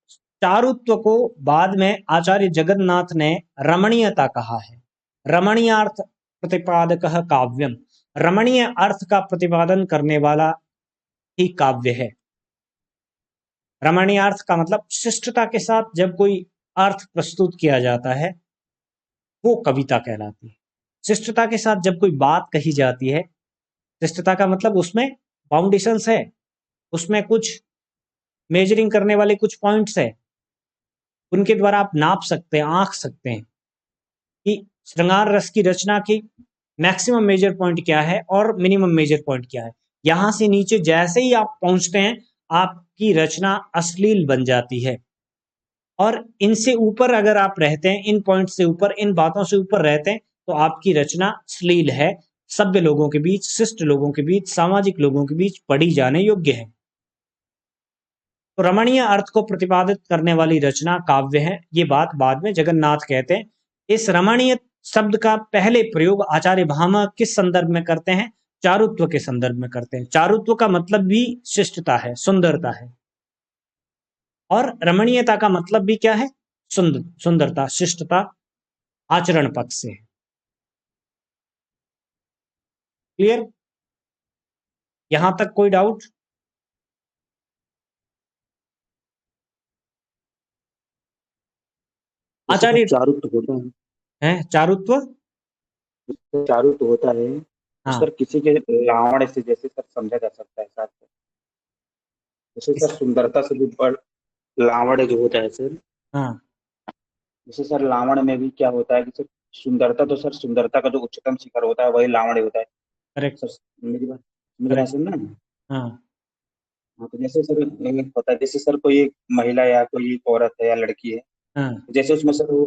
चारुत्व को बाद में आचार्य जगन्नाथ ने रमणीयता कहा है। रमणीयार्थ प्रतिपादकः काव्यम। रमणीय अर्थ का प्रतिपादन करने वाला ही काव्य है। रमणीय अर्थ का मतलब शिष्टता के साथ जब कोई अर्थ प्रस्तुत किया जाता है वो कविता कहलाती है। शिष्टता के साथ जब कोई बात कही जाती है, शिष्टता का मतलब उसमें फाउंडेशंस है, उसमें कुछ मेजरिंग करने वाले कुछ पॉइंट्स है, उनके द्वारा आप नाप सकते हैं, आंक सकते हैं कि श्रृंगार रस की रचना की मैक्सिमम मेजर पॉइंट क्या है और मिनिमम मेजर पॉइंट क्या है। यहां से नीचे जैसे ही आप पहुंचते हैं आपकी रचना अश्लील बन जाती है। और इनसे ऊपर अगर आप रहते हैं, इन पॉइंट से ऊपर, इन बातों से ऊपर रहते हैं तो आपकी रचना श्लील है, सभ्य लोगों के बीच, शिष्ट लोगों के बीच, सामाजिक लोगों के बीच पढ़ी जाने योग्य है। तो रमणीय अर्थ को प्रतिपादित करने वाली रचना काव्य है। ये बात बाद में जगन्नाथ कहते हैं। इस रमणीय शब्द का पहले प्रयोग आचार्य भामा किस संदर्भ में करते हैं? चारुत्व के संदर्भ में करते हैं। चारुत्व का मतलब भी शिष्टता है, सुंदरता है। और रमणीयता का मतलब भी क्या है? सुंदरता, शिष्टता, आचरण पक्ष से। क्लियर? यहां तक कोई डाउट? जैसे सर आचार्य चारुत्व होता है चारुत्व। है, चारुत्व होता है तो हाँ, सर किसी के लावण्य से जैसे सर समझा जा सकता है सर। जैसे इस, सर सुंदरता से भी बड़ लावण्य जो होता है सर, हाँ, जैसे सर लावण्य में भी क्या होता है कि सर सुंदरता तो सर सुंदरता का जो उच्चतम शिखर होता है वही लावण्य होता है करेक्ट, सर। मेरी बात करेक्ट, सुनना है। हाँ, हाँ, तो जैसे सर एक होता है, जैसे सर कोई एक महिला या कोई एक औरत है या लड़की है, हाँ, जैसे उसमें सर वो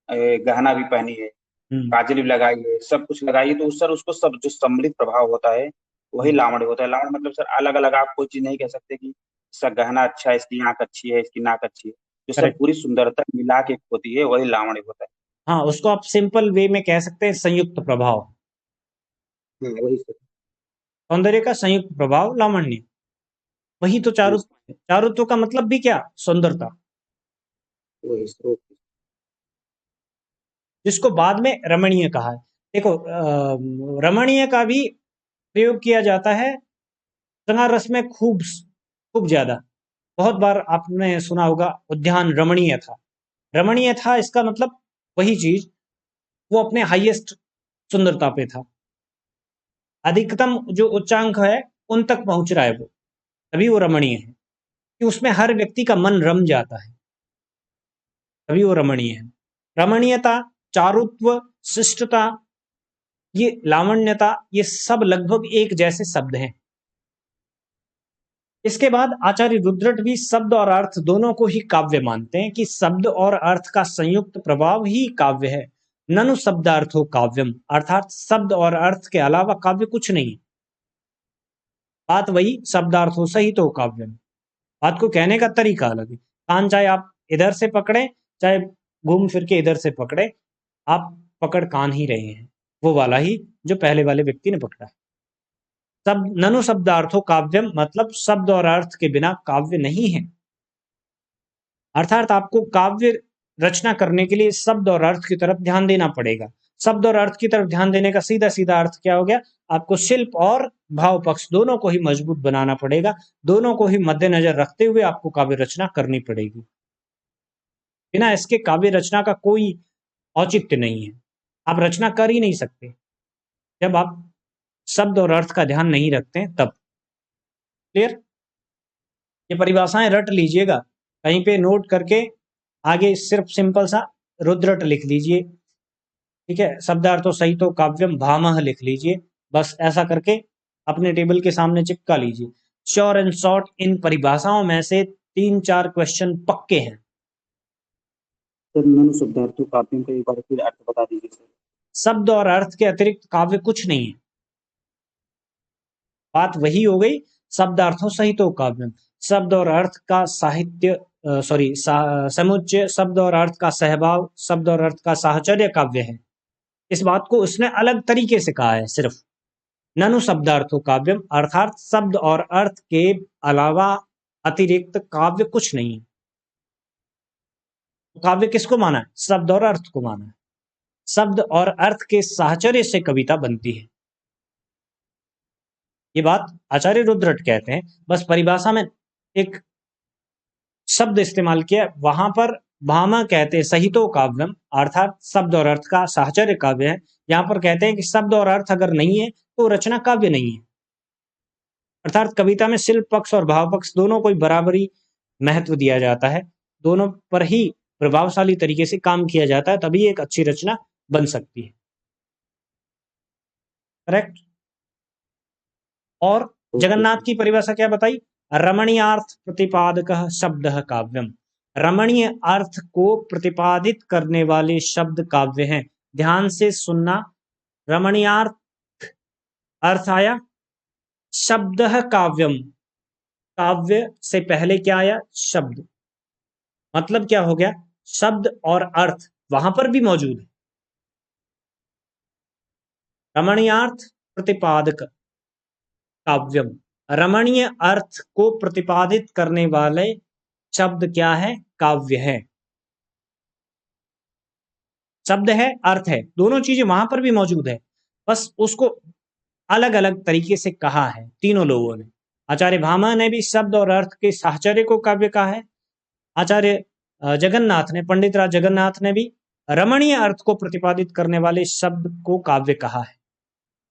गहना भी पहनी है, हम्म, काजल भी लगाई है, सब कुछ लगाई है, तो उस सर उसको सब जो सम्मिलित प्रभाव होता है वही हम्म, लावण्य होता है। लावण्य मतलब सर अलग अलग आप कोई चीज नहीं कह सकते कि इसका गहना अच्छा है, इसकी आंख अच्छी है, इसकी नाक अच्छी है। जो सर करेक्ट। पूरी सुंदरता मिला के होती है वही लावण्य होता है। हाँ, उसको आप सिंपल वे में कह सकते हैं संयुक्त प्रभाव। हाँ वही सर। सौंदर्य का संयुक्त प्रभाव लावण्य। वही तो वही चारुत्व है। चारुत्व का मतलब भी क्या? सुंदरता। वही सर, ओके। जिसको बाद में रमणीय कहा है। देखो रमणीय का भी प्रयोग किया जाता है श्रृंगार रस में, खूब खूब ज्यादा। बहुत बार आपने सुना होगा उद्यान रमणीय था। रमणीय था इसका मतलब वही चीज, वो अपने हाईएस्ट सुंदरता पे था, अधिकतम जो उच्चांक है उन तक पहुंच रहा है वो, तभी वो रमणीय है। कि उसमें हर व्यक्ति का मन रम जाता है, तभी वो रमणीय है। रमणीयता, चारुत्व, शिष्टता, ये लावण्यता, ये सब लगभग एक जैसे शब्द हैं। इसके बाद आचार्य रुद्रट भी शब्द और अर्थ दोनों को ही काव्य मानते हैं कि शब्द और अर्थ का संयुक्त प्रभाव ही काव्य है। ननु शब्दार्थो काव्यम, अर्थात शब्द और अर्थ के अलावा काव्य कुछ नहीं। बात वही, शब्दार्थो सहित हो काव्यम। बात को कहने का तरीका अलग है। कान चाहे आप इधर से पकड़े, चाहे घूम फिर के इधर से पकड़े, आप पकड़ कान ही रहे हैं, वो वाला ही जो पहले वाले व्यक्ति ने पकड़ा है। शब्द, ननु शब्दार्थो काव्यम मतलब शब्द और अर्थ के बिना काव्य नहीं है। अर्थात आपको काव्य रचना करने के लिए शब्द और अर्थ की तरफ ध्यान देना पड़ेगा। शब्द और अर्थ की तरफ ध्यान देने का सीधा सीधा अर्थ क्या हो गया, आपको शिल्प और भाव पक्ष दोनों को ही मजबूत बनाना पड़ेगा, दोनों को ही मद्देनजर रखते हुए आपको काव्य रचना करनी पड़ेगी। बिना इसके काव्य रचना का कोई औचित्य नहीं है, आप रचना कर ही नहीं सकते जब आप शब्द और अर्थ का ध्यान नहीं रखते हैं तब। क्लियर? ये परिभाषाएं रट लीजिएगा, कहीं पे नोट करके आगे सिर्फ सिंपल सा रुद्रट लिख लीजिए, ठीक है। शब्दार्थो सहितो काव्यम भामह लिख लीजिए, बस ऐसा करके अपने टेबल के सामने चिपका लीजिए। श्योर एंड शॉर्ट इन परिभाषाओं में से 3-4 क्वेश्चन पक्के हैं। सर ननु शब्दार्थों काव्यों का एक बार फिर अर्थ बता दीजिए सर। शब्द और अर्थ के अतिरिक्त काव्य कुछ नहीं है। बात वही हो गई, शब्दार्थों सहितो काव्यम, शब्द और अर्थ का साहित्य समुच्चय, शब्द और अर्थ का सहभाव, शब्द और अर्थ का साहचर्य काव्य है। इस बात को उसने अलग तरीके से कहा है सिर्फ। ननु शब्दार्थो काव्यम, अर्थात शब्द और अर्थ के अलावा अतिरिक्त काव्य कुछ नहीं है। काव्य किसको माना है? शब्द और अर्थ को माना है। शब्द और अर्थ के साहचर्य से कविता बनती है, ये बात आचार्य रुद्रट कहते हैं। बस परिभाषा में एक शब्द इस्तेमाल किया, वहां पर भामा कहते हैं सहितो काव्यम, अर्थात शब्द और अर्थ का साहचर्य काव्य है। यहां पर कहते हैं कि शब्द और अर्थ अगर नहीं है तो रचना काव्य नहीं है। अर्थात कविता में शिल्प पक्ष और भाव पक्ष दोनों को बराबरी महत्व दिया जाता है, दोनों पर ही प्रभावशाली तरीके से काम किया जाता है, तभी एक अच्छी रचना बन सकती है। करेक्ट? और जगन्नाथ की परिभाषा क्या बताई? रमणीयार्थ प्रतिपादक शब्द काव्यम, रमणीय अर्थ को प्रतिपादित करने वाले शब्द काव्य हैं। ध्यान से सुनना, रमणीयार्थ अर्थ आया, शब्द काव्यम, काव्य से पहले क्या आया? शब्द। मतलब क्या हो गया? शब्द और अर्थ वहां पर भी मौजूद है। रमणीयार्थ प्रतिपादक काव्यम, रमणीय अर्थ को प्रतिपादित करने वाले शब्द क्या है? काव्य है। शब्द है, अर्थ है, दोनों चीजें वहां पर भी मौजूद है, बस उसको अलग अलग तरीके से कहा है तीनों लोगों ने। आचार्य भामा ने भी शब्द और अर्थ के साहचर्य को काव्य कहा है, आचार्य जगन्नाथ ने, पंडित राज जगन्नाथ ने भी रमणीय अर्थ को प्रतिपादित करने वाले शब्द को काव्य कहा है।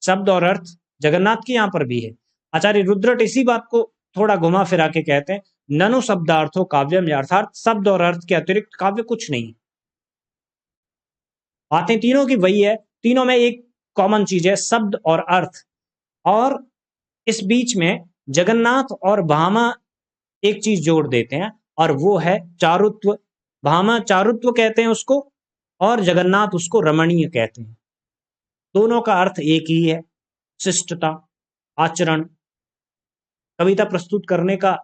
शब्द और अर्थ जगन्नाथ की यहां पर भी है। आचार्य रुद्रट इसी बात को थोड़ा घुमा फिरा के कहते हैं, ननु शब्दार्थो काव्यम, अर्थात शब्द और अर्थ के अतिरिक्त काव्य कुछ नहीं। बातें तीनों की वही है, तीनों में एक कॉमन चीज है, शब्द और अर्थ। और इस बीच में जगन्नाथ और भामा एक चीज जोड़ देते हैं, और वो है चारुत्व। भामा चारुत्व कहते हैं उसको, और जगन्नाथ उसको रमणीय कहते हैं। दोनों का अर्थ एक ही है, शिष्टता, आचरण। कविता प्रस्तुत करने का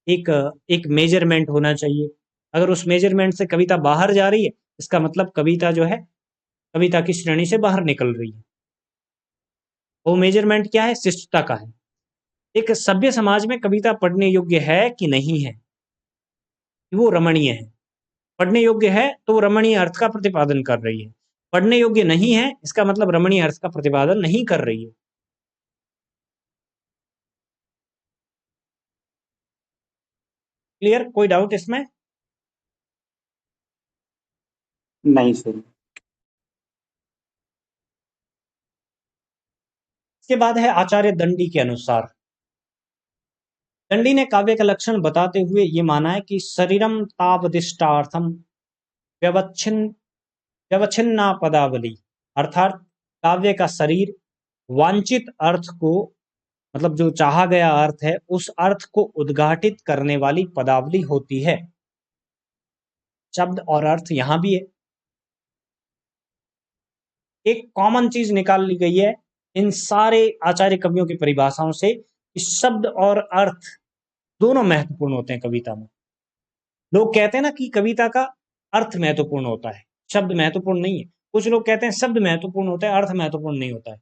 एक मेजरमेंट होना चाहिए। अगर उस मेजरमेंट से कविता बाहर जा रही है, इसका मतलब कविता जो है कविता की श्रेणी से बाहर निकल रही है। वो मेजरमेंट क्या है? शिष्टता का है। एक सभ्य समाज में कविता पढ़ने योग्य है कि नहीं है, वो रमणीय है। पढ़ने योग्य है तो वो रमणीय अर्थ का प्रतिपादन कर रही है, पढ़ने योग्य नहीं है इसका मतलब रमणीय अर्थ का प्रतिपादन नहीं कर रही है। क्लियर? कोई डाउट इसमें? नहीं सर। इसके बाद है आचार्य दंडी के अनुसार। दंडी ने काव्य का लक्षण बताते हुए ये माना है कि शरीरम तावदिष्टार्थम व्यवच्छिन्ना पदावली, अर्थात काव्य का शरीर वांछित अर्थ को, मतलब जो चाहा गया अर्थ है, उस अर्थ को उद्घाटित करने वाली पदावली होती है। शब्द और अर्थ यहां भी है। एक कॉमन चीज निकाल ली गई है इन सारे आचार्य कवियों की परिभाषाओं से कि शब्द और अर्थ दोनों महत्वपूर्ण होते हैं कविता में। लोग कहते हैं ना कि कविता का अर्थ महत्वपूर्ण होता है, शब्द महत्वपूर्ण नहीं है। कुछ लोग कहते हैं शब्द महत्वपूर्ण होता है, अर्थ महत्वपूर्ण नहीं होता है।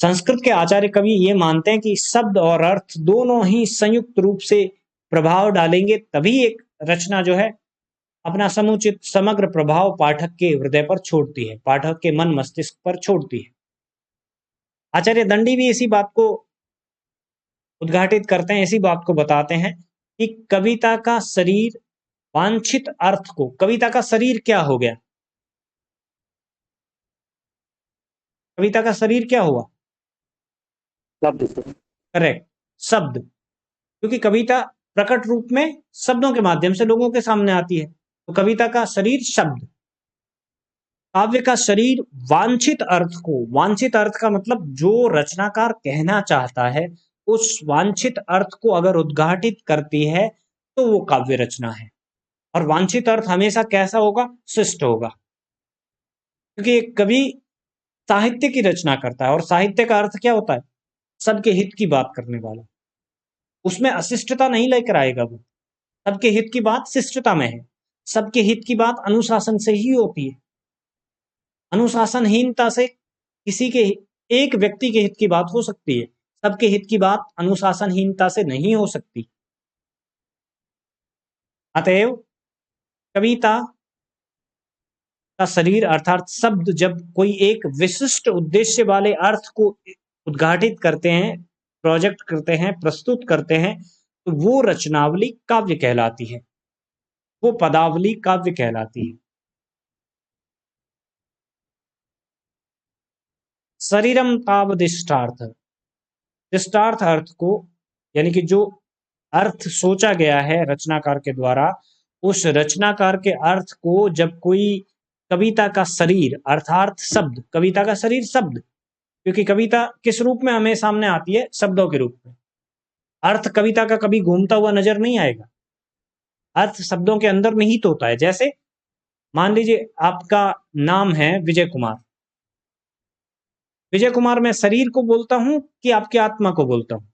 संस्कृत के आचार्य कवि ये मानते हैं कि शब्द और अर्थ दोनों ही संयुक्त रूप से प्रभाव डालेंगे, तभी एक रचना जो है अपना समुचित समग्र प्रभाव पाठक के हृदय पर छोड़ती है, पाठक के मन मस्तिष्क पर छोड़ती है। आचार्य दंडी भी इसी बात को उद्घाटित करते हैं, इसी बात को बताते हैं कि कविता का शरीर वांछित अर्थ को, कविता का शरीर क्या हो गया? कविता का शरीर क्या हुआ? शब्द से। करेक्ट, शब्द। क्योंकि कविता प्रकट रूप में शब्दों के माध्यम से लोगों के सामने आती है, तो कविता का शरीर शब्द। काव्य का शरीर वांछित अर्थ को, वांछित अर्थ का मतलब जो रचनाकार कहना चाहता है उस वांछित अर्थ को अगर उद्घाटित करती है तो वो काव्य रचना है। और वांछित अर्थ हमेशा कैसा होगा? शिष्ट होगा। क्योंकि एक कवि साहित्य की रचना करता है, और साहित्य का अर्थ क्या होता है? सबके हित की बात करने वाला। उसमें अशिष्टता नहीं लेकर आएगा वो। सबके हित की बात शिष्टता में है। सबके हित की बात अनुशासन से ही होती है। अनुशासनहीनता से किसी के, एक व्यक्ति के हित की बात हो सकती है, सबके हित की बात अनुशासनहीनता से नहीं हो सकती। अतएव कविता का शरीर अर्थात शब्द जब कोई एक विशिष्ट उद्देश्य वाले अर्थ को उद्घाटित करते हैं, प्रोजेक्ट करते हैं, प्रस्तुत करते हैं, तो वो रचनावली काव्य कहलाती है, वो पदावली काव्य कहलाती है। शरीरम तावदिष्टार्थ, दिष्टार्थ अर्थ को, यानी कि जो अर्थ सोचा गया है रचनाकार के द्वारा, उस रचनाकार के अर्थ को जब कोई कविता का शरीर अर्थात शब्द, कविता का शरीर शब्द, क्योंकि कविता किस रूप में हमें सामने आती है? शब्दों के रूप में। अर्थ कविता का कभी घूमता हुआ नजर नहीं आएगा, अर्थ शब्दों के अंदर निहित होता है। जैसे मान लीजिए आपका नाम है विजय कुमार, विजय कुमार मैं शरीर को बोलता हूं कि आपकी आत्मा को बोलता हूं?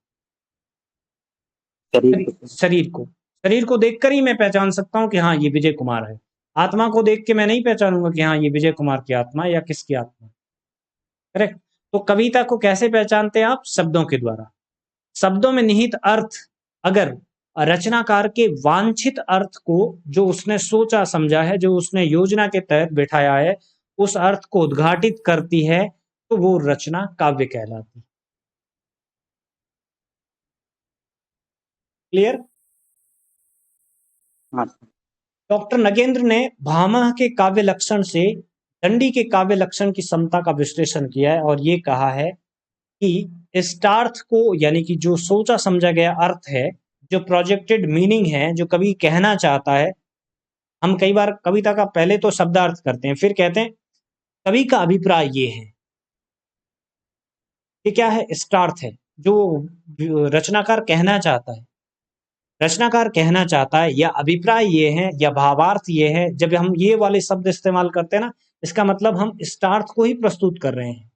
शरीर को। शरीर को। शरीर को देखकर ही मैं पहचान सकता हूं कि हाँ ये विजय कुमार है। आत्मा को देख के मैं नहीं पहचानूंगा कि हाँ ये विजय कुमार की आत्मा या किसकी आत्मा। करेक्ट। तो कविता को कैसे पहचानते हैं आप? शब्दों के द्वारा। शब्दों में निहित अर्थ अगर रचनाकार के वांछित अर्थ को, जो उसने सोचा समझा है, जो उसने योजना के तहत बैठाया है, उस अर्थ को उद्घाटित करती है, तो वो रचना काव्य कहलाती है। क्लियर? हाँ। डॉक्टर नगेंद्र ने भामह के काव्य लक्षण से दंडी के काव्य लक्षण की समता का विश्लेषण किया है और ये कहा है कि इष्टार्थ को, यानी कि जो सोचा समझा गया अर्थ है, जो प्रोजेक्टेड मीनिंग है, जो कवि कहना चाहता है। हम कई बार कविता का पहले तो शब्दार्थ करते हैं, फिर कहते हैं कवि का अभिप्राय ये है। ये क्या है? इष्टार्थ है, जो रचनाकार कहना चाहता है। रचनाकार कहना चाहता है या अभिप्राय ये है या भावार्थ ये है। जब हम ये वाले शब्द इस्तेमाल करते हैं ना, इसका मतलब हम इष्टार्थ को ही प्रस्तुत कर रहे हैं।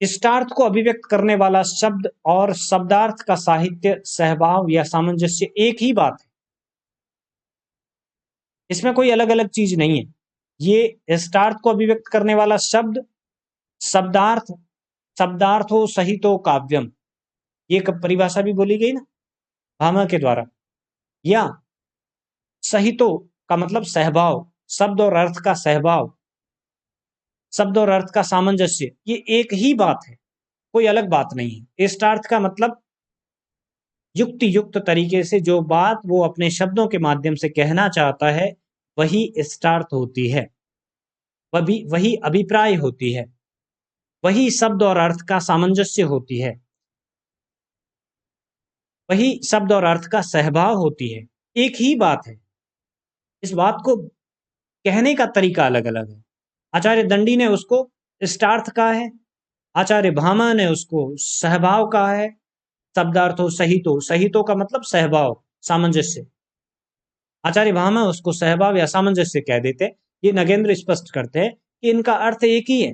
इष्टार्थ को अभिव्यक्त करने वाला शब्द और शब्दार्थ का साहित्य सहभाव या सामंजस्य एक ही बात है, इसमें कोई अलग अलग चीज नहीं है। ये इष्टार्थ को अभिव्यक्त करने वाला शब्द, शब्दार्थ, शब्दार्थो सहितो काव्यम, ये परिभाषा भी बोली गई ना भामह के द्वारा। या सहितो का मतलब सहभाव, शब्द और अर्थ का सहभाव, शब्द और अर्थ का सामंजस्य, ये एक ही बात है, कोई अलग बात नहीं है। इष्टार्थ का मतलब युक्ति युक्त तरीके से जो बात वो अपने शब्दों के माध्यम से कहना चाहता है, वही इष्टार्थ होती है, वही अभिप्राय होती है, वही शब्द और अर्थ का सामंजस्य होती है, वही शब्द और अर्थ का सहभाव होती है। एक ही बात है। इस बात को कहने का तरीका अलग अलग है। आचार्य दंडी ने उसको इष्टार्थ कहा है, आचार्य भामह ने उसको सहभाव कहा है। शब्दार्थो सहितो, सहितो का मतलब सहभाव, सामंजस्य। आचार्य भामह उसको सहभाव या सामंजस्य कह देते। ये नगेंद्र स्पष्ट करते हैं कि इनका अर्थ एक ही है,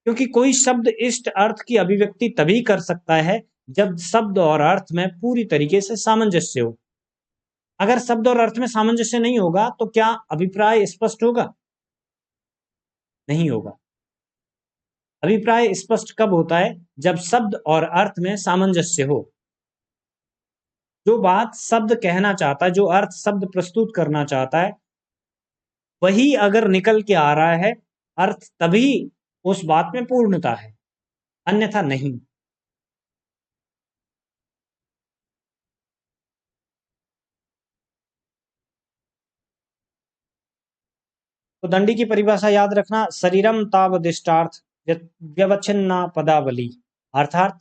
क्योंकि कोई शब्द इष्ट अर्थ की अभिव्यक्ति तभी कर सकता है जब शब्द और अर्थ में पूरी तरीके से सामंजस्य हो। अगर शब्द और अर्थ में सामंजस्य नहीं होगा तो क्या अभिप्राय स्पष्ट होगा? नहीं होगा। अभिप्राय स्पष्ट कब होता है? जब शब्द और अर्थ में सामंजस्य हो। जो बात शब्द कहना चाहता है, जो अर्थ शब्द प्रस्तुत करना चाहता है, वही अगर निकल के आ रहा है अर्थ, तभी उस बात में पूर्णता है, अन्यथा नहीं। तो दंडी की परिभाषा याद रखना, शरीरम तावदिष्टार्थ व्यवच्छिन्ना पदावली, अर्थात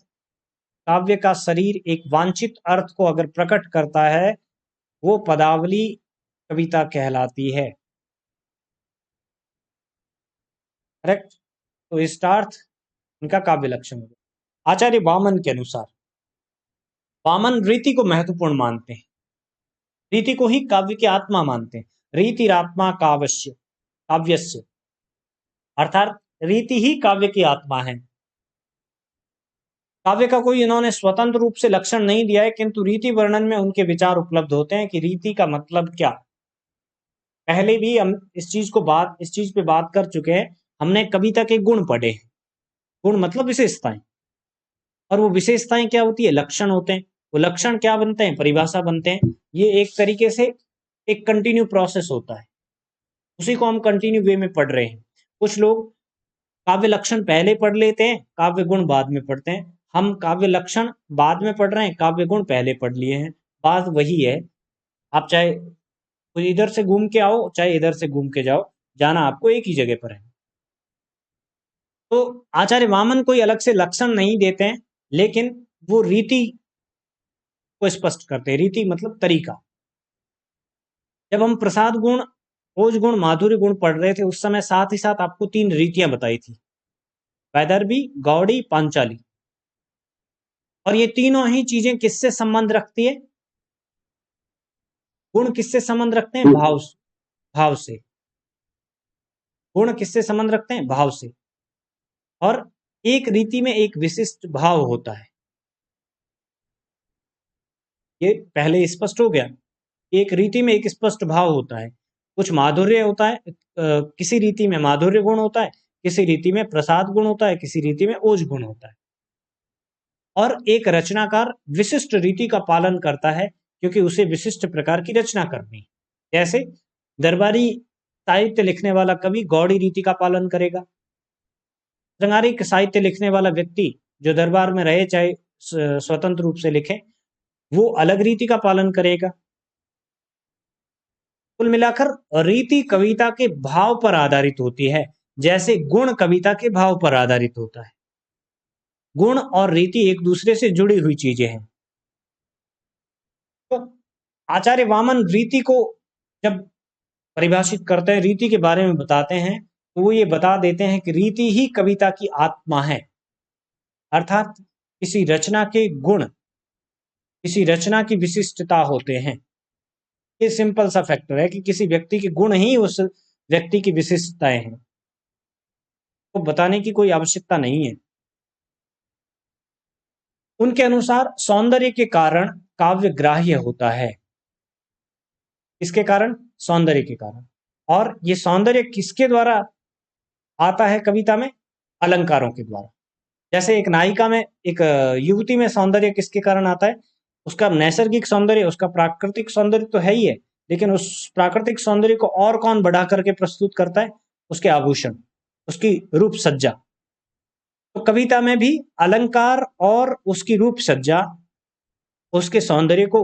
काव्य का शरीर एक वांछित अर्थ को अगर प्रकट करता है, वो पदावली कविता कहलाती है। करेक्ट। तो इष्टार्थ इनका काव्य लक्षण हो। आचार्य वामन के अनुसार, वामन रीति को महत्वपूर्ण मानते हैं, रीति को ही काव्य की आत्मा मानते हैं। रीतिरात्मा काव्यस्य, अर्थात रीति ही काव्य की आत्मा है। काव्य का कोई इन्होंने स्वतंत्र रूप से लक्षण नहीं दिया है, किंतु रीति वर्णन में उनके विचार उपलब्ध होते हैं कि रीति का मतलब क्या। पहले भी हम इस चीज पे बात कर चुके हैं। हमने कविता के गुण पढ़े हैं। गुण मतलब विशेषताएं, और वो विशेषताएं क्या होती है? लक्षण होते हैं। वो लक्षण क्या बनते हैं? परिभाषा बनते हैं। ये एक तरीके से एक कंटिन्यू प्रोसेस होता है, उसी को हम कंटिन्यू वे में पढ़ रहे हैं। कुछ लोग काव्य लक्षण पहले पढ़ लेते हैं, काव्य गुण बाद में पढ़ते हैं। हम काव्य लक्षण बाद में पढ़ रहे हैं, काव्य गुण पहले पढ़ लिए हैं। बात वही है। आप चाहे इधर से घूम के आओ, चाहे इधर से घूम के जाओ, जाना आपको एक ही जगह पर है। तो आचार्य वामन कोई अलग से लक्षण नहीं देते हैं, लेकिन वो रीति को स्पष्ट करते हैं। रीति मतलब तरीका। जब हम प्रसाद गुण, ओज गुण, माधुर्य गुण पढ़ रहे थे, उस समय साथ ही साथ आपको 3 रीतियां बताई थी, वैदर्भी, गौड़ी, पांचाली। और ये तीनों ही चीजें किससे संबंध रखती है? गुण किससे संबंध रखते हैं? भाव से। गुण किससे संबंध रखते हैं? भाव से। और एक रीति में एक विशिष्ट भाव होता है, ये पहले स्पष्ट हो गया। एक रीति में एक स्पष्ट भाव होता है। कुछ माधुर्य होता है, किसी रीति में माधुर्य गुण होता है, किसी रीति में प्रसाद गुण होता है, किसी रीति में ओज गुण होता है। और एक रचनाकार विशिष्ट रीति का पालन करता है, क्योंकि उसे विशिष्ट प्रकार की रचना करनी है। जैसे दरबारी साहित्य लिखने वाला कवि गौड़ी रीति का पालन करेगा। श्रृंगारिक साहित्य लिखने वाला व्यक्ति जो दरबार में रहे, चाहे स्वतंत्र रूप से लिखे, वो अलग रीति का पालन करेगा। कुल मिलाकर रीति कविता के भाव पर आधारित होती है, जैसे गुण कविता के भाव पर आधारित होता है। गुण और रीति एक दूसरे से जुड़ी हुई चीजें हैं। तो आचार्य वामन रीति को जब परिभाषित करते हैं, रीति के बारे में बताते हैं, तो वो ये बता देते हैं कि रीति ही कविता की आत्मा है। अर्थात किसी रचना के गुण, किसी रचना की विशिष्टता होते हैं। ये सिंपल सा फैक्टर है कि किसी व्यक्ति के गुण ही उस व्यक्ति की विशिष्टताएं हैं, तो बताने की कोई आवश्यकता नहीं है। उनके अनुसार सौंदर्य के कारण काव्य ग्राह्य होता है। किसके कारण? सौंदर्य के कारण। और ये सौंदर्य किसके द्वारा आता है कविता में? अलंकारों के द्वारा। जैसे एक नायिका में, एक युवती में सौंदर्य किसके कारण आता है? उसका नैसर्गिक सौंदर्य, उसका प्राकृतिक सौंदर्य तो है ही है, लेकिन उस प्राकृतिक सौंदर्य को और कौन बढ़ा करके प्रस्तुत करता है? उसके आभूषण, उसकी रूप सज्जा। तो कविता में भी अलंकार और उसकी रूप सज्जा उसके सौंदर्य को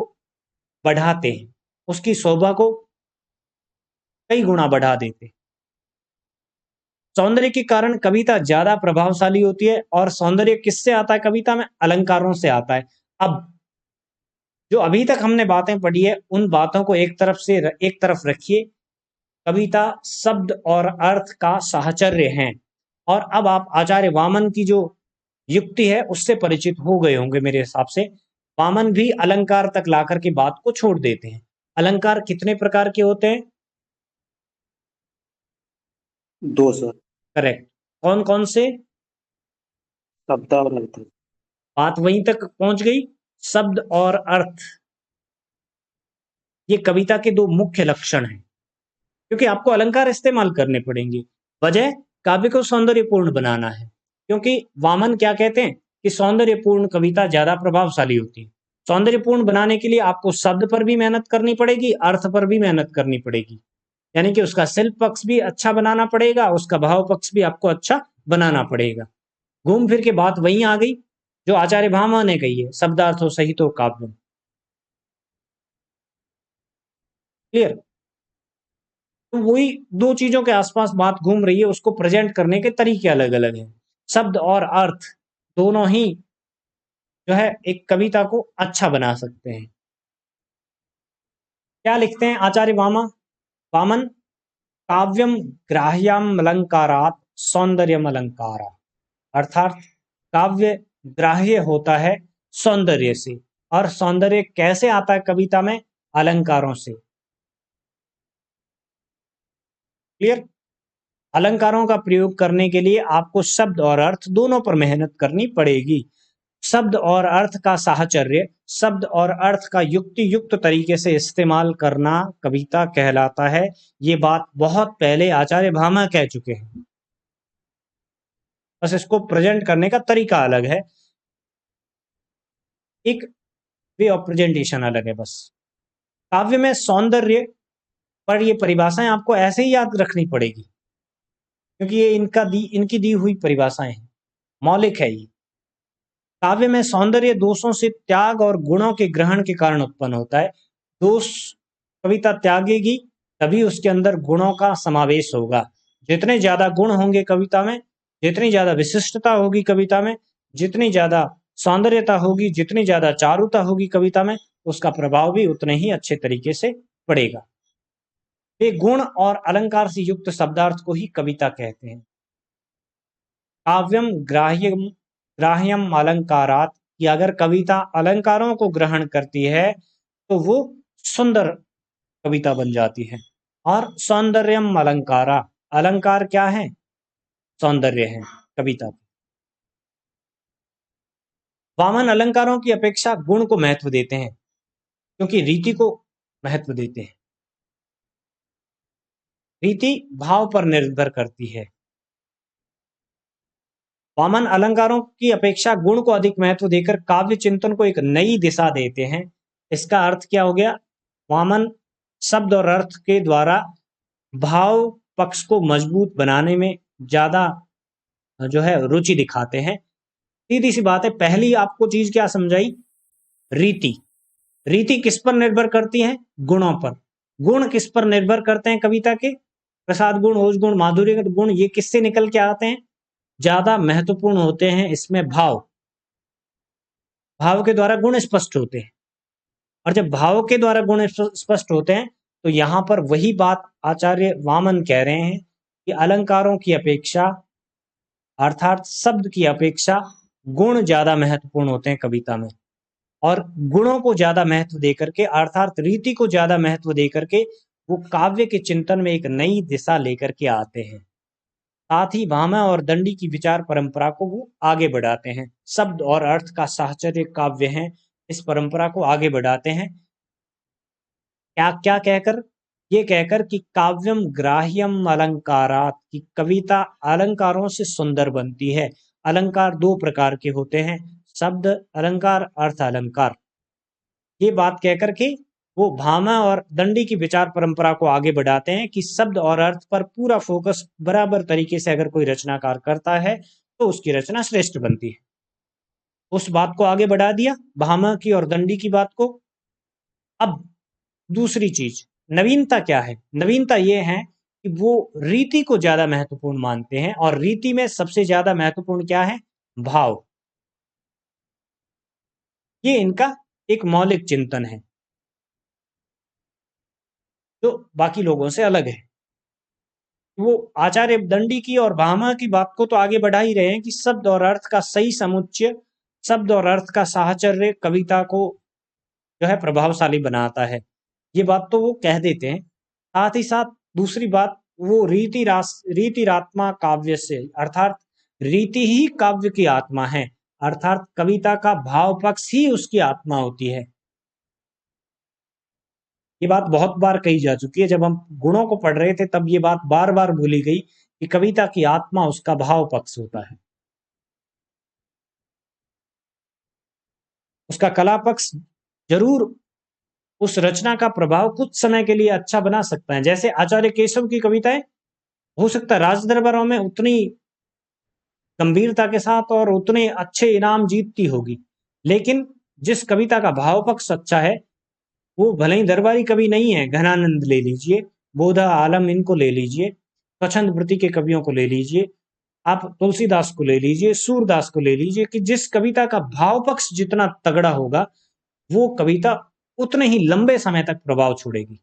बढ़ाते हैं, उसकी शोभा को कई गुना बढ़ा देते हैं। सौंदर्य के कारण कविता ज्यादा प्रभावशाली होती है। और सौंदर्य किससे आता है कविता में? अलंकारों से आता है। अब जो अभी तक हमने बातें पढ़ी है, उन बातों को एक तरफ रखिए। कविता शब्द और अर्थ का साहचर्य है। और अब आप आचार्य वामन की जो युक्ति है उससे परिचित हो गए होंगे मेरे हिसाब से। वामन भी अलंकार तक लाकर के बात को छोड़ देते हैं। अलंकार कितने प्रकार के होते हैं? 2 सर। करेक्ट। कौन कौन से? शब्द और अर्थ। बात वहीं तक पहुंच गई। शब्द और अर्थ, ये कविता के 2 मुख्य लक्षण हैं, क्योंकि आपको अलंकार इस्तेमाल करने पड़ेंगे। वजह, काव्य को सौंदर्यपूर्ण बनाना है। क्योंकि वामन क्या कहते हैं कि सौंदर्यपूर्ण कविता ज्यादा प्रभावशाली होती है। सौंदर्यपूर्ण बनाने के लिए आपको शब्द पर भी मेहनत करनी पड़ेगी, अर्थ पर भी मेहनत करनी पड़ेगी। यानी कि उसका शिल्प पक्ष भी अच्छा बनाना पड़ेगा, उसका भाव पक्ष भी आपको अच्छा बनाना पड़ेगा। घूम फिर के बात वहीं आ गई जो आचार्य भामा ने कही है, शब्दार्थो सहितो काव्यम। क्लियर? तो वही दो चीजों के आसपास बात घूम रही है, उसको प्रेजेंट करने के तरीके अलग अलग हैं। शब्द और अर्थ दोनों ही जो है एक कविता को अच्छा बना सकते हैं। क्या लिखते हैं आचार्य वामन? काव्यम ग्राह्यम अलंकारात सौंदर्यम अलंकारा। अर्थात काव्य ग्राह्य होता है सौंदर्य से, और सौंदर्य कैसे आता है कविता में? अलंकारों से। क्लियर? अलंकारों का प्रयोग करने के लिए आपको शब्द और अर्थ दोनों पर मेहनत करनी पड़ेगी। शब्द और अर्थ का साहचर्य, शब्द और अर्थ का युक्ति युक्त तरीके से इस्तेमाल करना कविता कहलाता है। ये बात बहुत पहले आचार्य भामा कह चुके हैं, बस इसको प्रेजेंट करने का तरीका अलग है, एक वे ऑफ प्रेजेंटेशन अलग है बस। काव्य में सौंदर्य पर ये परिभाषाएं आपको ऐसे ही याद रखनी पड़ेगी, क्योंकि ये इनकी दी हुई परिभाषाएं हैं, मौलिक है ये। काव्य में सौंदर्य दोषों से त्याग और गुणों के ग्रहण के कारण उत्पन्न होता है। दोष कविता त्यागेगी तभी उसके अंदर गुणों का समावेश होगा। जितने ज्यादा गुण होंगे कविता में, जितनी ज्यादा विशिष्टता होगी कविता में, जितनी ज्यादा सौंदर्यता होगी, जितनी ज्यादा चारुता होगी कविता में, उसका प्रभाव भी उतने ही अच्छे तरीके से पड़ेगा। ये गुण और अलंकार से युक्त शब्दार्थ को ही कविता कहते हैं। काव्यम ग्राह्यम अलंकारात, कि अगर कविता अलंकारों को ग्रहण करती है तो वो सुंदर कविता बन जाती है। और सौंदर्यम अलंकारा, अलंकार क्या है? सौंदर्य है कविता। वामन अलंकारों की अपेक्षा गुण को महत्व देते हैं, क्योंकि रीति को महत्व देते हैं। रीति भाव पर निर्भर करती है। वामन अलंकारों की अपेक्षा गुण को अधिक महत्व देकर काव्य चिंतन को एक नई दिशा देते हैं। इसका अर्थ क्या हो गया? वामन शब्द और अर्थ के द्वारा भाव पक्ष को मजबूत बनाने में ज्यादा जो है रुचि दिखाते हैं। सीधी सी बात है, पहली आपको चीज क्या समझाई? रीति। रीति किस पर निर्भर करती है? गुणों पर। गुण किस पर निर्भर करते हैं कविता के? प्रसाद गुण, ओज गुण, माधुर्य गुण, ये किससे निकल के आते हैं? ज्यादा महत्वपूर्ण होते हैं इसमें भाव। भाव के द्वारा गुण स्पष्ट होते हैं, और जब भाव के द्वारा गुण स्पष्ट होते हैं तो यहां पर वही बात आचार्य वामन कह रहे हैं कि अलंकारों की अपेक्षा, अर्थात शब्द की अपेक्षा, गुण ज्यादा महत्वपूर्ण होते हैं कविता में। और गुणों को ज्यादा महत्व देकर के, अर्थात रीति को ज्यादा महत्व देकर के, वो काव्य के चिंतन में एक नई दिशा लेकर के आते हैं। साथ ही भामा और दंडी की विचार परंपरा को वो आगे बढ़ाते हैं। शब्द और अर्थ का साहचर्य काव्य है, इस परंपरा को आगे बढ़ाते हैं। क्या क्या कहकर? ये कहकर कि काव्यम ग्राह्यम अलंकारात, की कविता अलंकारों से सुंदर बनती है। अलंकार दो प्रकार के होते हैं, शब्द अलंकार, अर्थ अलंकार। ये बात कहकर के वो भामा और दंडी की विचार परंपरा को आगे बढ़ाते हैं कि शब्द और अर्थ पर पूरा फोकस बराबर तरीके से अगर कोई रचनाकार करता है तो उसकी रचना श्रेष्ठ बनती है। उस बात को आगे बढ़ा दिया, भामा की और दंडी की बात को। अब दूसरी चीज, नवीनता क्या है? नवीनता ये है कि वो रीति को ज्यादा महत्वपूर्ण मानते हैं, और रीति में सबसे ज्यादा महत्वपूर्ण क्या है? भाव। ये इनका एक मौलिक चिंतन है जो बाकी लोगों से अलग है। वो आचार्य दंडी की और भामा की बात को तो आगे बढ़ा ही रहे हैं कि शब्द और अर्थ का सही समुच्चय, शब्द और अर्थ का साहचर्य कविता को जो है प्रभावशाली बनाता है। ये बात तो वो कह देते हैं। साथ ही साथ दूसरी बात, वो रीतिरात्मा काव्य से, अर्थात रीति ही काव्य की आत्मा है, अर्थात कविता का भाव पक्ष ही उसकी आत्मा होती है। ये बात बहुत बार कही जा चुकी है, जब हम गुणों को पढ़ रहे थे तब ये बात बार बार भूली गई कि कविता की आत्मा उसका भाव पक्ष होता है। उसका कला पक्ष जरूर उस रचना का प्रभाव कुछ समय के लिए अच्छा बना सकता है। जैसे आचार्य केशव की कविताएं हो सकता है राज दरबारों में उतनी गंभीरता के साथ और उतने अच्छे इनाम जीतती होगी, लेकिन जिस कविता का भाव पक्ष अच्छा है, वो भले ही दरबारी कवि नहीं है, घनानंद ले लीजिए, बोधा आलम इनको ले लीजिए, स्वच्छंद वृत्ति के कवियों को ले लीजिए, आप तुलसीदास को ले लीजिए, सूरदास को ले लीजिए, कि जिस कविता का भाव पक्ष जितना तगड़ा होगा, वो कविता उतने ही लंबे समय तक प्रभाव छोड़ेगी।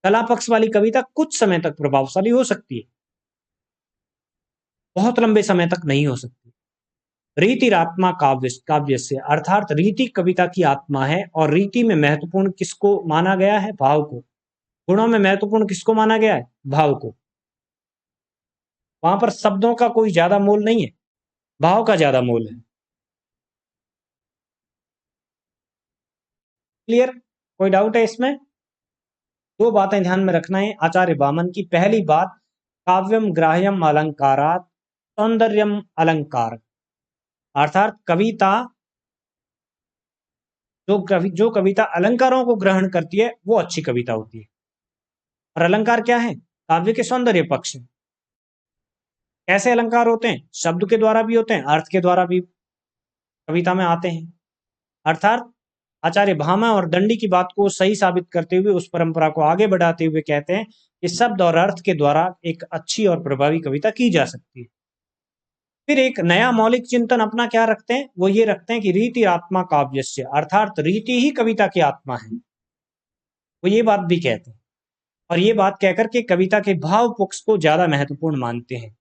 कला पक्ष वाली कविता कुछ समय तक प्रभावशाली हो सकती है, बहुत लंबे समय तक नहीं हो सकती। रीतिरात्मा काव्य से अर्थात रीति कविता की आत्मा है, और रीति में महत्वपूर्ण किसको माना गया है? भाव को। गुणों में महत्वपूर्ण किसको माना गया है? भाव को। वहां पर शब्दों का कोई ज्यादा मोल नहीं है, भाव का ज्यादा मोल है। क्लियर? कोई डाउट है इसमें? दो बातें ध्यान में रखना है आचार्य वामन की। पहली बात, काव्यम ग्राह्यम अलंकारात सौंदर्यम अलंकार, अर्थात कविता जो कविता अलंकारों को ग्रहण करती है वो अच्छी कविता होती है। और अलंकार क्या है? काव्य के सौंदर्य पक्ष है। कैसे अलंकार होते हैं? शब्द के द्वारा भी होते हैं, अर्थ के द्वारा भी कविता में आते हैं। अर्थात आचार्य भामा और दंडी की बात को सही साबित करते हुए उस परंपरा को आगे बढ़ाते हुए कहते हैं कि शब्द और अर्थ के द्वारा एक अच्छी और प्रभावी कविता की जा सकती है। फिर एक नया मौलिक चिंतन अपना क्या रखते हैं? वो ये रखते हैं कि रीति आत्मा काव्यस्य, अर्थात रीति ही कविता की आत्मा है। वो ये बात भी कहते हैं, और ये बात कहकर के कविता के भाव पक्ष को ज्यादा महत्वपूर्ण मानते हैं,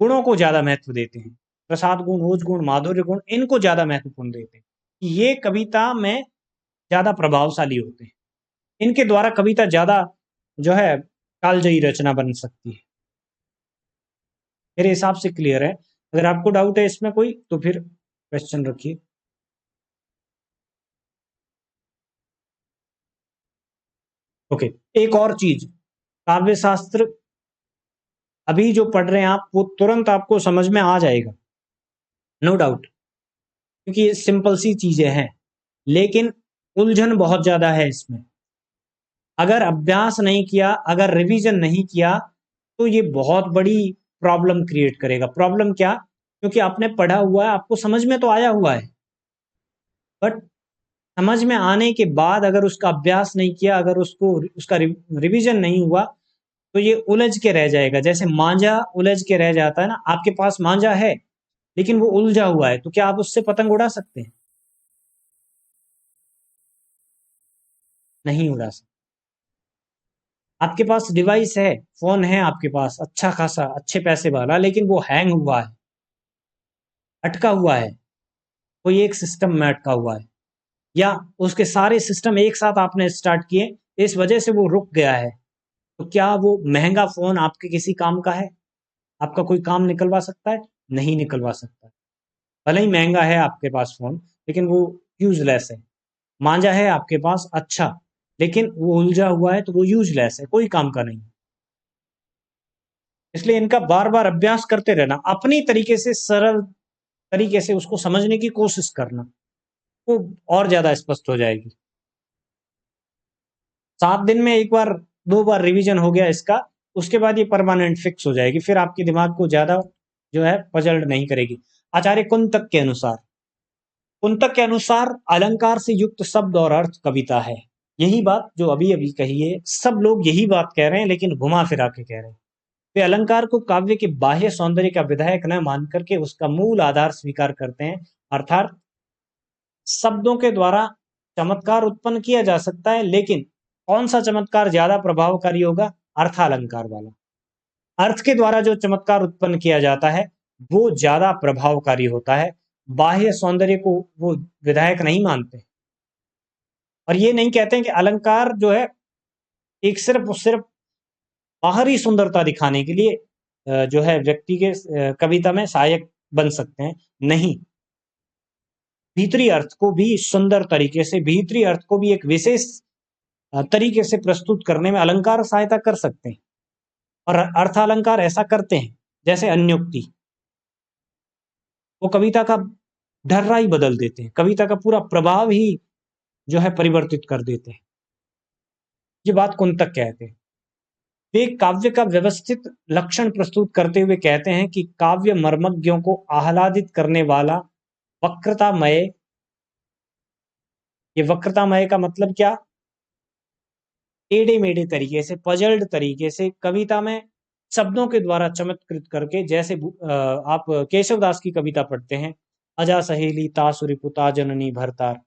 गुणों को ज्यादा महत्व देते हैं। प्रसाद गुण, ओज गुण, माधुर्य गुण, इनको ज्यादा महत्वपूर्ण देते हैं। ये कविता में ज्यादा प्रभावशाली होते हैं, इनके द्वारा कविता ज्यादा जो है कालजयी रचना बन सकती है। मेरे हिसाब से क्लियर है। अगर आपको डाउट है इसमें कोई, तो फिर क्वेश्चन रखिए। ओके, एक और चीज, काव्य शास्त्र अभी जो पढ़ रहे हैं आप, वो तुरंत आपको समझ में आ जाएगा, नो डाउट, क्योंकि ये सिंपल सी चीजें हैं, लेकिन उलझन बहुत ज्यादा है इसमें। अगर अभ्यास नहीं किया, अगर रिवीजन नहीं किया, तो ये बहुत बड़ी प्रॉब्लम क्रिएट करेगा। प्रॉब्लम क्या? क्योंकि आपने पढ़ा हुआ है, आपको समझ में तो आया हुआ है, बट समझ में आने के बाद अगर उसका अभ्यास नहीं किया, अगर उसका रिवीजन नहीं हुआ, तो ये उलझ के रह जाएगा। जैसे मांझा उलझ के रह जाता है ना, आपके पास मांझा है लेकिन वो उलझा हुआ है, तो क्या आप उससे पतंग उड़ा सकते हैं? नहीं उड़ा सकते। आपके पास डिवाइस है, फोन है आपके पास अच्छा खासा, अच्छे पैसे वाला, लेकिन वो हैंग हुआ है, अटका हुआ है, कोई एक सिस्टम में अटका हुआ है, या उसके सारे सिस्टम एक साथ आपने स्टार्ट किए, इस वजह से वो रुक गया है, तो क्या वो महंगा फोन आपके किसी काम का है? आपका कोई काम निकलवा सकता है? नहीं निकलवा सकता। भले ही महंगा है आपके पास फोन, लेकिन वो यूजलेस है। मांझा है आपके पास अच्छा, लेकिन वो उलझा हुआ है, तो वो यूजलेस है, कोई काम का नहीं। इसलिए इनका बार बार अभ्यास करते रहना, अपनी तरीके से, सरल तरीके से उसको समझने की कोशिश करना, वो और ज्यादा स्पष्ट हो जाएगी। 7 दिन में एक बार 2 बार रिवीजन हो गया इसका, उसके बाद ये परमानेंट फिक्स हो जाएगी, फिर आपके दिमाग को ज्यादा जो है पजल्ड नहीं करेगी। आचार्य कुंतक के अनुसार अलंकार से युक्त शब्द और अर्थ कविता है। यही बात जो अभी अभी कही है, सब लोग यही बात कह रहे हैं, लेकिन घुमा फिरा के कह रहे हैं। वे अलंकार को काव्य के बाह्य सौंदर्य का विधायक न मान करके उसका मूल आधार स्वीकार करते हैं, अर्थात शब्दों के द्वारा चमत्कार उत्पन्न किया जा सकता है, लेकिन कौन सा चमत्कार ज्यादा प्रभावकारी होगा? अर्थालंकार वाला। अर्थ के द्वारा जो चमत्कार उत्पन्न किया जाता है वो ज्यादा प्रभावकारी होता है, बाह्य सौंदर्य को वो विधायक नहीं मानते। और ये नहीं कहते हैं कि अलंकार जो है एक सिर्फ बाहरी सुंदरता दिखाने के लिए जो है व्यक्ति के कविता में सहायक बन सकते हैं। नहीं, भीतरी अर्थ को भी सुंदर तरीके से, भीतरी अर्थ को भी एक विशेष तरीके से प्रस्तुत करने में अलंकार सहायता कर सकते हैं, और अर्थालंकार ऐसा करते हैं। जैसे अन्योक्ति, वो कविता का ढर्रा ही बदल देते हैं, कविता का पूरा प्रभाव ही जो है परिवर्तित कर देते हैं। ये बात कुंतक कहते हैं। वे काव्य का व्यवस्थित लक्षण प्रस्तुत करते हुए कहते हैं कि काव्य मर्मज्ञों को आह्लादित करने वाला वक्रतामय, ये वक्रतामय का मतलब क्या, टेढ़े मेढ़े तरीके से, पजल्ड तरीके से कविता में शब्दों के द्वारा चमत्कृत करके, जैसे आप केशवदास की कविता पढ़ते हैं, अजा सहेली तासुरिपुता जननी भरतार,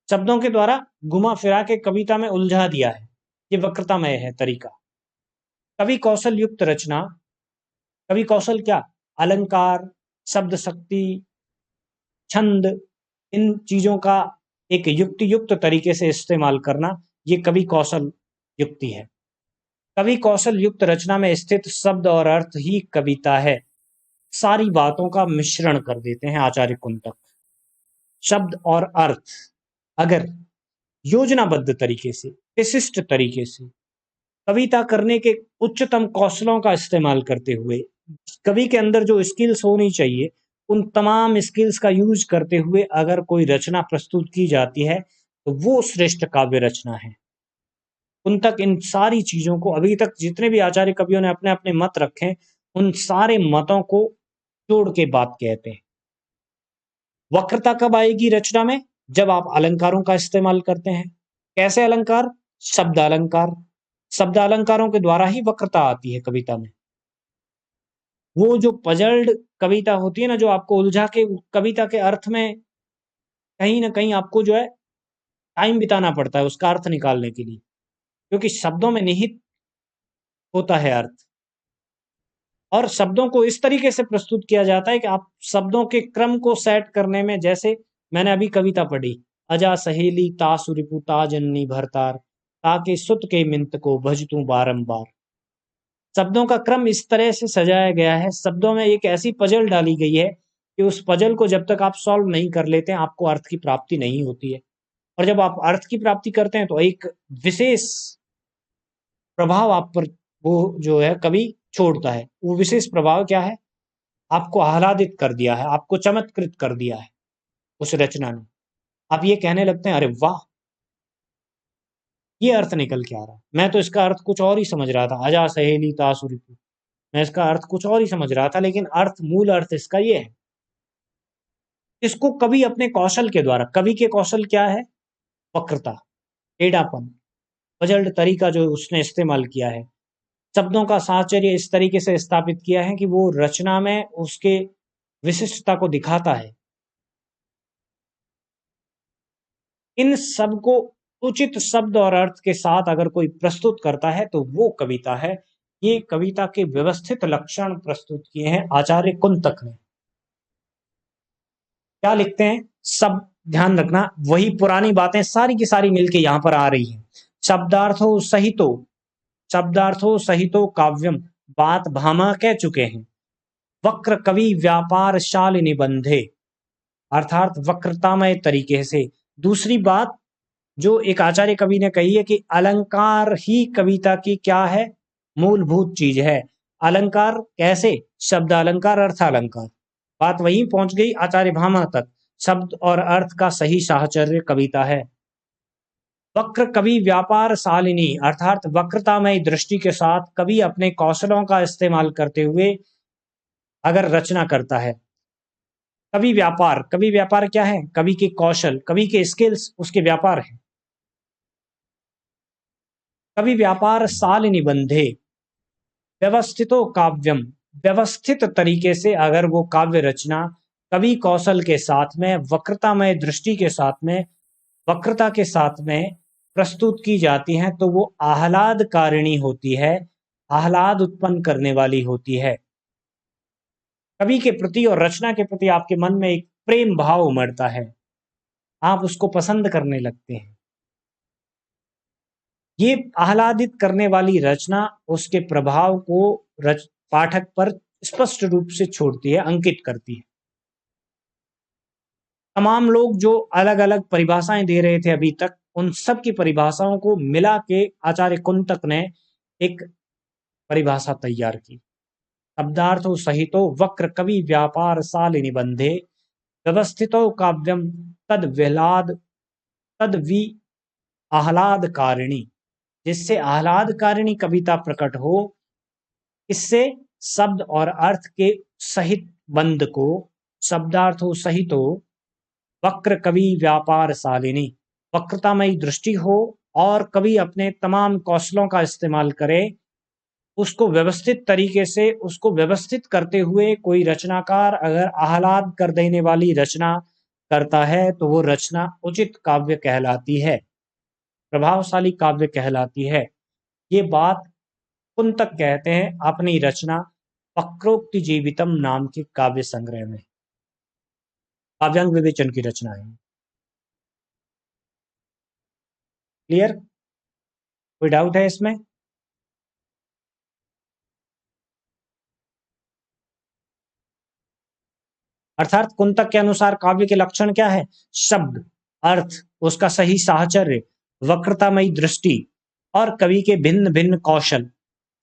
शब्दों के द्वारा घुमा फिरा के कविता में उलझा दिया है, ये वक्रतामय है तरीका। कवि कौशल युक्त रचना, कवि कौशल क्या, अलंकार, शब्द शक्ति, छंद, इन चीजों का एक युक्ति युक्त तरीके से इस्तेमाल करना, ये कवि कौशल युक्ति है। कवि कौशल युक्त रचना में स्थित शब्द और अर्थ ही कविता है। सारी बातों का मिश्रण कर देते हैं आचार्य कुंतक। शब्द और अर्थ अगर योजनाबद्ध तरीके से, विशिष्ट तरीके से, कविता करने के उच्चतम कौशलों का इस्तेमाल करते हुए, कवि के अंदर जो स्किल्स होनी चाहिए उन तमाम स्किल्स का यूज करते हुए अगर कोई रचना प्रस्तुत की जाती है तो वो श्रेष्ठ काव्य रचना है। कुंतक इन सारी चीजों को, अभी तक जितने भी आचार्य कवियों ने अपने अपने मत रखे, उन सारे मतों को जोड़ के बात कहते हैं। वक्रता कब आएगी रचना में, जब आप अलंकारों का इस्तेमाल करते हैं। कैसे अलंकार, शब्द अलंकार, शब्द अलंकारों के द्वारा ही वक्रता आती है कविता में। वो जो पजल्ड कविता होती है ना, जो आपको उलझा के कविता के अर्थ में कहीं ना कहीं आपको जो है टाइम बिताना पड़ता है उसका अर्थ निकालने के लिए, क्योंकि शब्दों में निहित होता है अर्थ, और शब्दों को इस तरीके से प्रस्तुत किया जाता है कि आप शब्दों के क्रम को सेट करने में, जैसे मैंने अभी कविता पढ़ी, अजा सहेली तासुरिपु ताजन्नी भरतार, ताके सुत के मिंत को भजतू बारंबार। शब्दों का क्रम इस तरह से सजाया गया है, शब्दों में एक ऐसी पजल डाली गई है कि उस पजल को जब तक आप सॉल्व नहीं कर लेते हैं आपको अर्थ की प्राप्ति नहीं होती है, और जब आप अर्थ की प्राप्ति करते हैं तो एक विशेष प्रभाव आप पर वो जो है कवि छोड़ता है। वो विशेष प्रभाव क्या है, आपको आह्लादित कर दिया है, आपको चमत्कृत कर दिया है उस रचना ने। आप ये कहने लगते हैं अरे वाह, ये अर्थ निकल के आ रहा है, मैं तो इसका अर्थ कुछ और ही समझ रहा था, अजा सहेली तासुरिपु, मैं इसका अर्थ कुछ और ही समझ रहा था, लेकिन अर्थ, मूल अर्थ इसका ये है। इसको कवि अपने कौशल के द्वारा, कवि के कौशल क्या है, वक्रता, टेढ़ापन, पजल्ड तरीका जो उसने इस्तेमाल किया है, शब्दों का साहचर्य इस तरीके से स्थापित किया है कि वो रचना में उसके विशिष्टता को दिखाता है। इन सब को उचित शब्द और अर्थ के साथ अगर कोई प्रस्तुत करता है तो वो कविता है। ये कविता के व्यवस्थित लक्षण प्रस्तुत किए हैं आचार्य कुंतक ने। क्या लिखते हैं, सब ध्यान रखना, वही पुरानी बातें सारी की सारी मिलके यहां पर आ रही हैं। शब्दार्थो सहितो, शब्दार्थो सहितो काव्यम, बात भामा कह चुके हैं। वक्र कवि व्यापार शाल निबंधे, अर्थात वक्रतामय तरीके से। दूसरी बात जो एक आचार्य कवि ने कही है कि अलंकार ही कविता की क्या है, मूलभूत चीज है। अलंकार कैसे, शब्द अलंकार, अर्थ अलंकार, बात वहीं पहुंच गई आचार्य भामा तक। शब्द और अर्थ का सही साहचर्य कविता है। वक्र कवि व्यापार शालिनी, अर्थात वक्रतामय दृष्टि के साथ कवि अपने कौशलों का इस्तेमाल करते हुए अगर रचना करता है। कवि व्यापार, कवि व्यापार क्या है, कवि के कौशल, कवि के स्किल्स उसके व्यापार है। कवि व्यापार साल निबंधे, व्यवस्थितो काव्यम, व्यवस्थित तरीके से अगर वो काव्य रचना कवि कौशल के साथ में, वक्रतामय दृष्टि के साथ में, वक्रता के साथ में प्रस्तुत की जाती है तो वो आह्लादकारिणी होती है, आह्लाद उत्पन्न करने वाली होती है। कवि के प्रति और रचना के प्रति आपके मन में एक प्रेम भाव उमड़ता है, आप उसको पसंद करने लगते हैं। ये आह्लादित करने वाली रचना उसके प्रभाव को पाठक पर स्पष्ट रूप से छोड़ती है, अंकित करती है। तमाम लोग जो अलग अलग परिभाषाएं दे रहे थे अभी तक, उन सब की परिभाषाओं को मिला के आचार्य कुंतक ने एक परिभाषा तैयार की। शब्दार्थो सहितो वक्र कवि व्यापार साल निबंधे, व्यवस्थितो काव्यम तद वि आह्लादकारिणी, जिससे आह्लादकारिणी कविता प्रकट हो, इससे शब्द और अर्थ के सहित बंद को, शब्दार्थों सहित हो, वक्र कवि व्यापार शालिनी, वक्रतामयी दृष्टि हो और कवि अपने तमाम कौशलों का इस्तेमाल करे, उसको व्यवस्थित तरीके से, उसको व्यवस्थित करते हुए कोई रचनाकार अगर आह्लाद कर देने वाली रचना करता है तो वो रचना उचित काव्य कहलाती है, प्रभावशाली काव्य कहलाती है। ये बात कुंतक कहते हैं अपनी रचना वक्रोक्ति जीवितम नाम के काव्य संग्रह में। काव्यांग विवेचन की रचना है। क्लियर? कोई डाउट है इसमें? अर्थात कुंतक के अनुसार काव्य के लक्षण क्या है? शब्द, अर्थ, उसका सही साहचर्य, वक्रतामयी दृष्टि और कवि के भिन्न भिन्न कौशल,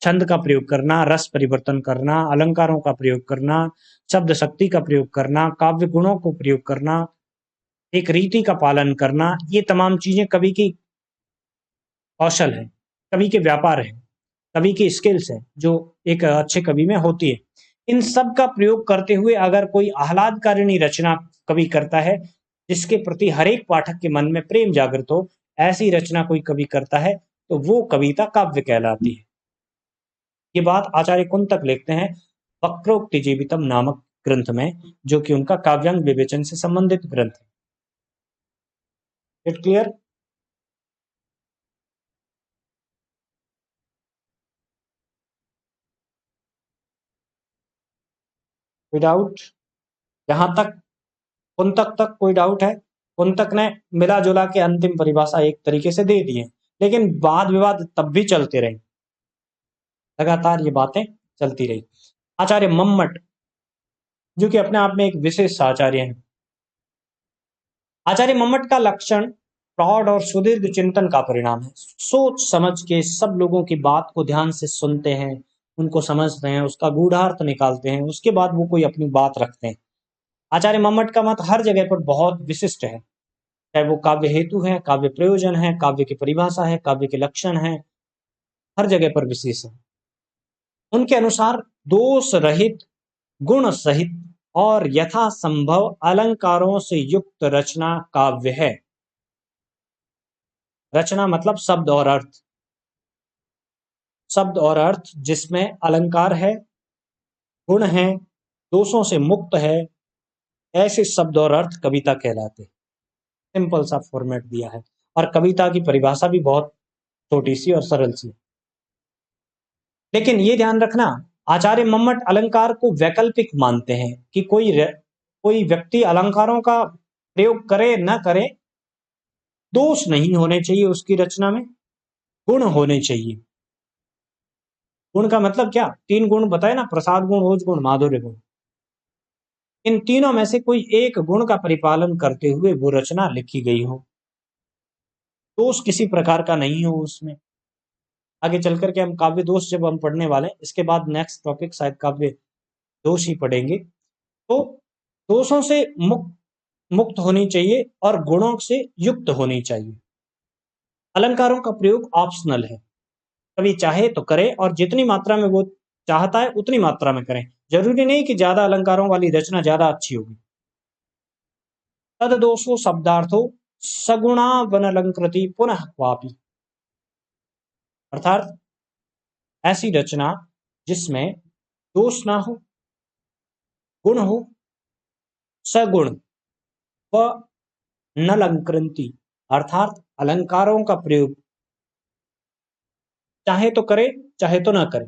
छंद का प्रयोग करना, रस परिवर्तन करना, अलंकारों का प्रयोग करना, शब्द शक्ति का प्रयोग करना, काव्य गुणों को प्रयोग करना, एक रीति का पालन करना, ये तमाम चीजें कवि की कौशल है, कवि के व्यापार है, कवि की स्किल्स है जो एक अच्छे कवि में होती है। इन सब का प्रयोग करते हुए अगर कोई आह्लादकारिणी रचना कवि करता है जिसके प्रति हर एक पाठक के मन में प्रेम जागृत हो, ऐसी रचना कोई कवि करता है तो वो कविता काव्य कहलाती है। ये बात आचार्य कुंतक लिखते हैं वक्रोक्ति जीवितम नामक ग्रंथ में, जो कि उनका काव्यांग विवेचन से संबंधित ग्रंथ है। It clear? कोई डाउट? यहां तक कुंतक तक कोई डाउट है? कुंतक ने मिला जुला के अंतिम परिभाषा एक तरीके से दे दी है, लेकिन वाद विवाद तब भी चलते रहे, लगातार ये बातें चलती रही। आचार्य मम्मट, जो कि अपने आप में एक विशेष आचार्य हैं, आचार्य मम्मट का लक्षण प्रौढ़ और सुदीर्घ चिंतन का परिणाम है। सोच समझ के सब लोगों की बात को ध्यान से सुनते हैं, उनको समझते हैं, उसका गूढ़ार्थ निकालते हैं, उसके बाद वो कोई अपनी बात रखते हैं। आचार्य मम्मट का मत हर जगह पर बहुत विशिष्ट है, चाहे वो काव्य हेतु है, काव्य प्रयोजन है, काव्य की परिभाषा है, काव्य के लक्षण है, हर जगह पर विशेष है। उनके अनुसार दोष रहित, गुण सहित और यथासंभव अलंकारों से युक्त रचना काव्य है। रचना मतलब शब्द और अर्थ, शब्द और अर्थ जिसमें अलंकार है, गुण है, दोषों से मुक्त है, ऐसे शब्द और अर्थ कविता कहलाते। सिंपल सा फॉर्मेट दिया है और कविता की परिभाषा भी बहुत छोटी सी और सरल सी। लेकिन ये ध्यान रखना, आचार्य मम्मट अलंकार को वैकल्पिक मानते हैं कि कोई व्यक्ति अलंकारों का प्रयोग करे न करे, दोष नहीं होने चाहिए उसकी रचना में, गुण होने चाहिए। गुण का मतलब क्या? 3 गुण बताए ना, प्रसाद गुण, ओज गुण, माधुर्य गुण। इन तीनों में से कोई एक गुण का परिपालन करते हुए वो रचना लिखी गई हो, दोष किसी प्रकार का नहीं हो उसमें। आगे चल करके हम काव्य दोष जब हम पढ़ने वाले हैं, इसके बाद नेक्स्ट टॉपिक शायद काव्य दोष ही पढ़ेंगे। तो दोषों से मुक्त होनी चाहिए और गुणों से युक्त होनी चाहिए। अलंकारों का प्रयोग ऑप्शनल है, कभी चाहे तो करे और जितनी मात्रा में वो चाहता है उतनी मात्रा में करें, जरूरी नहीं कि ज्यादा अलंकारों वाली रचना ज्यादा अच्छी होगी। तद दोषो शब्दार्थो सगुणा वनलंकृति पुनः क्वापि, अर्थात ऐसी रचना जिसमें दोष ना हो, गुण हो, सगुण व नलंकृति, अर्थात अलंकारों का प्रयोग चाहे तो करे चाहे तो ना करे,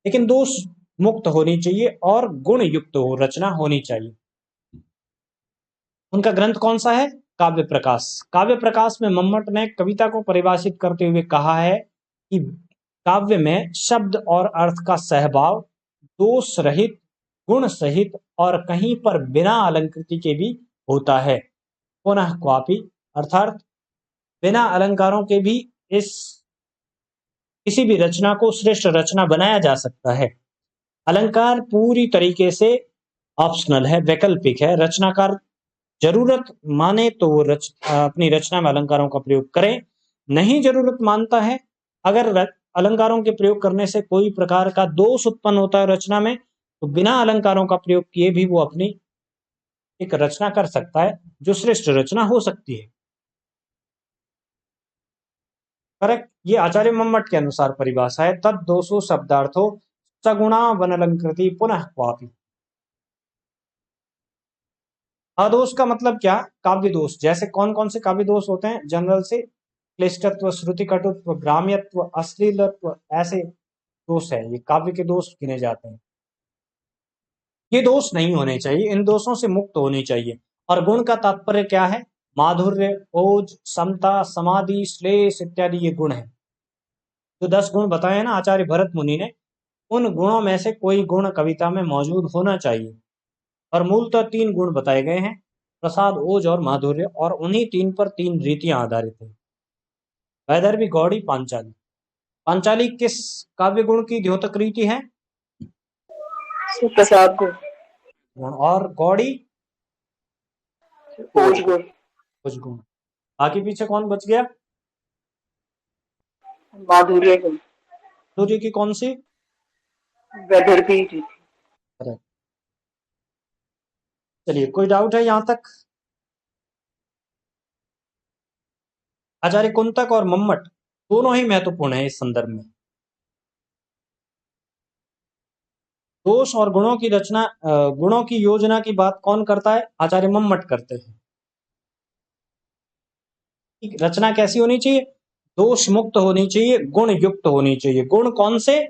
लेकिन दोष मुक्त होनी चाहिए और गुण युक्त हो रचना होनी चाहिए। उनका ग्रंथ कौन सा है? काव्य प्रकाश। काव्य प्रकाश में मम्मट ने कविता को परिभाषित करते हुए कहा है कि काव्य में शब्द और अर्थ का सहभाव, दोष रहित, गुण सहित और कहीं पर बिना अलंकृति के भी होता है। पुनः क्वापि, अर्थात बिना अलंकारों के भी इस किसी भी रचना को श्रेष्ठ रचना बनाया जा सकता है। अलंकार पूरी तरीके से ऑप्शनल है, वैकल्पिक है। रचनाकार जरूरत माने तो वो अपनी रचना में अलंकारों का प्रयोग करे, नहीं जरूरत मानता है, अगर अलंकारों के प्रयोग करने से कोई प्रकार का दोष उत्पन्न होता है रचना में, तो बिना अलंकारों का प्रयोग किए भी वो अपनी एक रचना कर सकता है जो श्रेष्ठ रचना हो सकती है। करेक्ट। ये आचार्य मम्मट के अनुसार परिभाषा है। तद दोषो शब्दार्थो सगुणा वनलंकृति पुनः क्वापि। अदोष का मतलब क्या? काव्य दोष। जैसे कौन कौन से काव्य दोष होते हैं? जनरल से क्लिष्टत्व, श्रुति कटुत्व, ग्राम्यत्व, अश्लीलत्व, ऐसे दोष है, ये काव्य के दोष गिने जाते हैं। ये दोष नहीं होने चाहिए, इन दोषों से मुक्त होनी चाहिए। और गुण का तात्पर्य क्या है? माधुर्य, ओज, समता, समाधि, श्लेष इत्यादि ये गुण है। जो 10 गुण बताए हैं ना आचार्य भरत मुनि ने, उन गुणों में से कोई गुण कविता में मौजूद होना चाहिए। और मूलतः 3 गुण बताए गए हैं, प्रसाद, ओज और माधुर्य, और उन्हीं 3 पर 3 रीतियां आधारित हैं। वैदर्भी, गौड़ी, पांचाली। पांचाली किस काव्य गुण की द्योतक रीति है? प्रसाद गुण। और गौड़ी ओज गुण। ओज गुण। आगे पीछे कौन बच गया? माधुर्य गुण। माधुर्य की कौन सी? वैदर्भी रीति। चलिए, कोई डाउट है यहां तक? आचार्य कुंतक और मम्मट दोनों ही महत्वपूर्ण है इस संदर्भ में। दोष और गुणों की रचना, गुणों की योजना की बात कौन करता है? आचार्य मम्मट करते हैं। रचना कैसी होनी चाहिए? दोष मुक्त होनी चाहिए, गुण युक्त होनी चाहिए। गुण कौन से?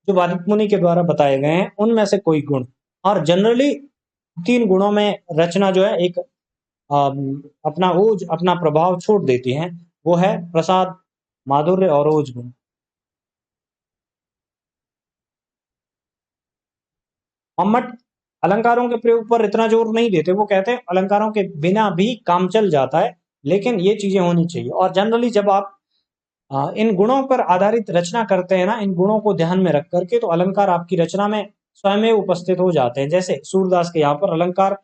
जो वाल्मीकि मुनि के द्वारा बताए गए हैं उनमें से कोई गुण। और जनरली 3 गुणों में रचना जो है एक अपना ओज, अपना प्रभाव छोड़ देती है। वो है प्रसाद, माधुर्य और ओज गुण। मम्मट अलंकारों के प्रयोग पर इतना जोर नहीं देते। वो कहते हैं अलंकारों के बिना भी काम चल जाता है, लेकिन ये चीजें होनी चाहिए। और जनरली जब आप इन गुणों पर आधारित रचना करते हैं ना, इन गुणों को ध्यान में रख करके, तो अलंकार आपकी रचना में स्वयं उपस्थित हो जाते हैं। जैसे सूरदास के यहाँ पर अलंकार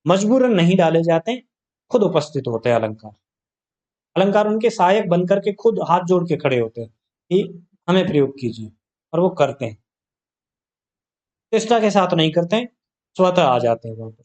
मजबूरन नहीं डाले जाते, खुद उपस्थित होते हैं अलंकार। अलंकार उनके सहायक बनकर के खुद हाथ जोड़ के खड़े होते हैं कि हमें प्रयोग कीजिए, और वो करते हैं। चेष्टा के साथ नहीं करते, स्वतः आ जाते हैं वहां पर।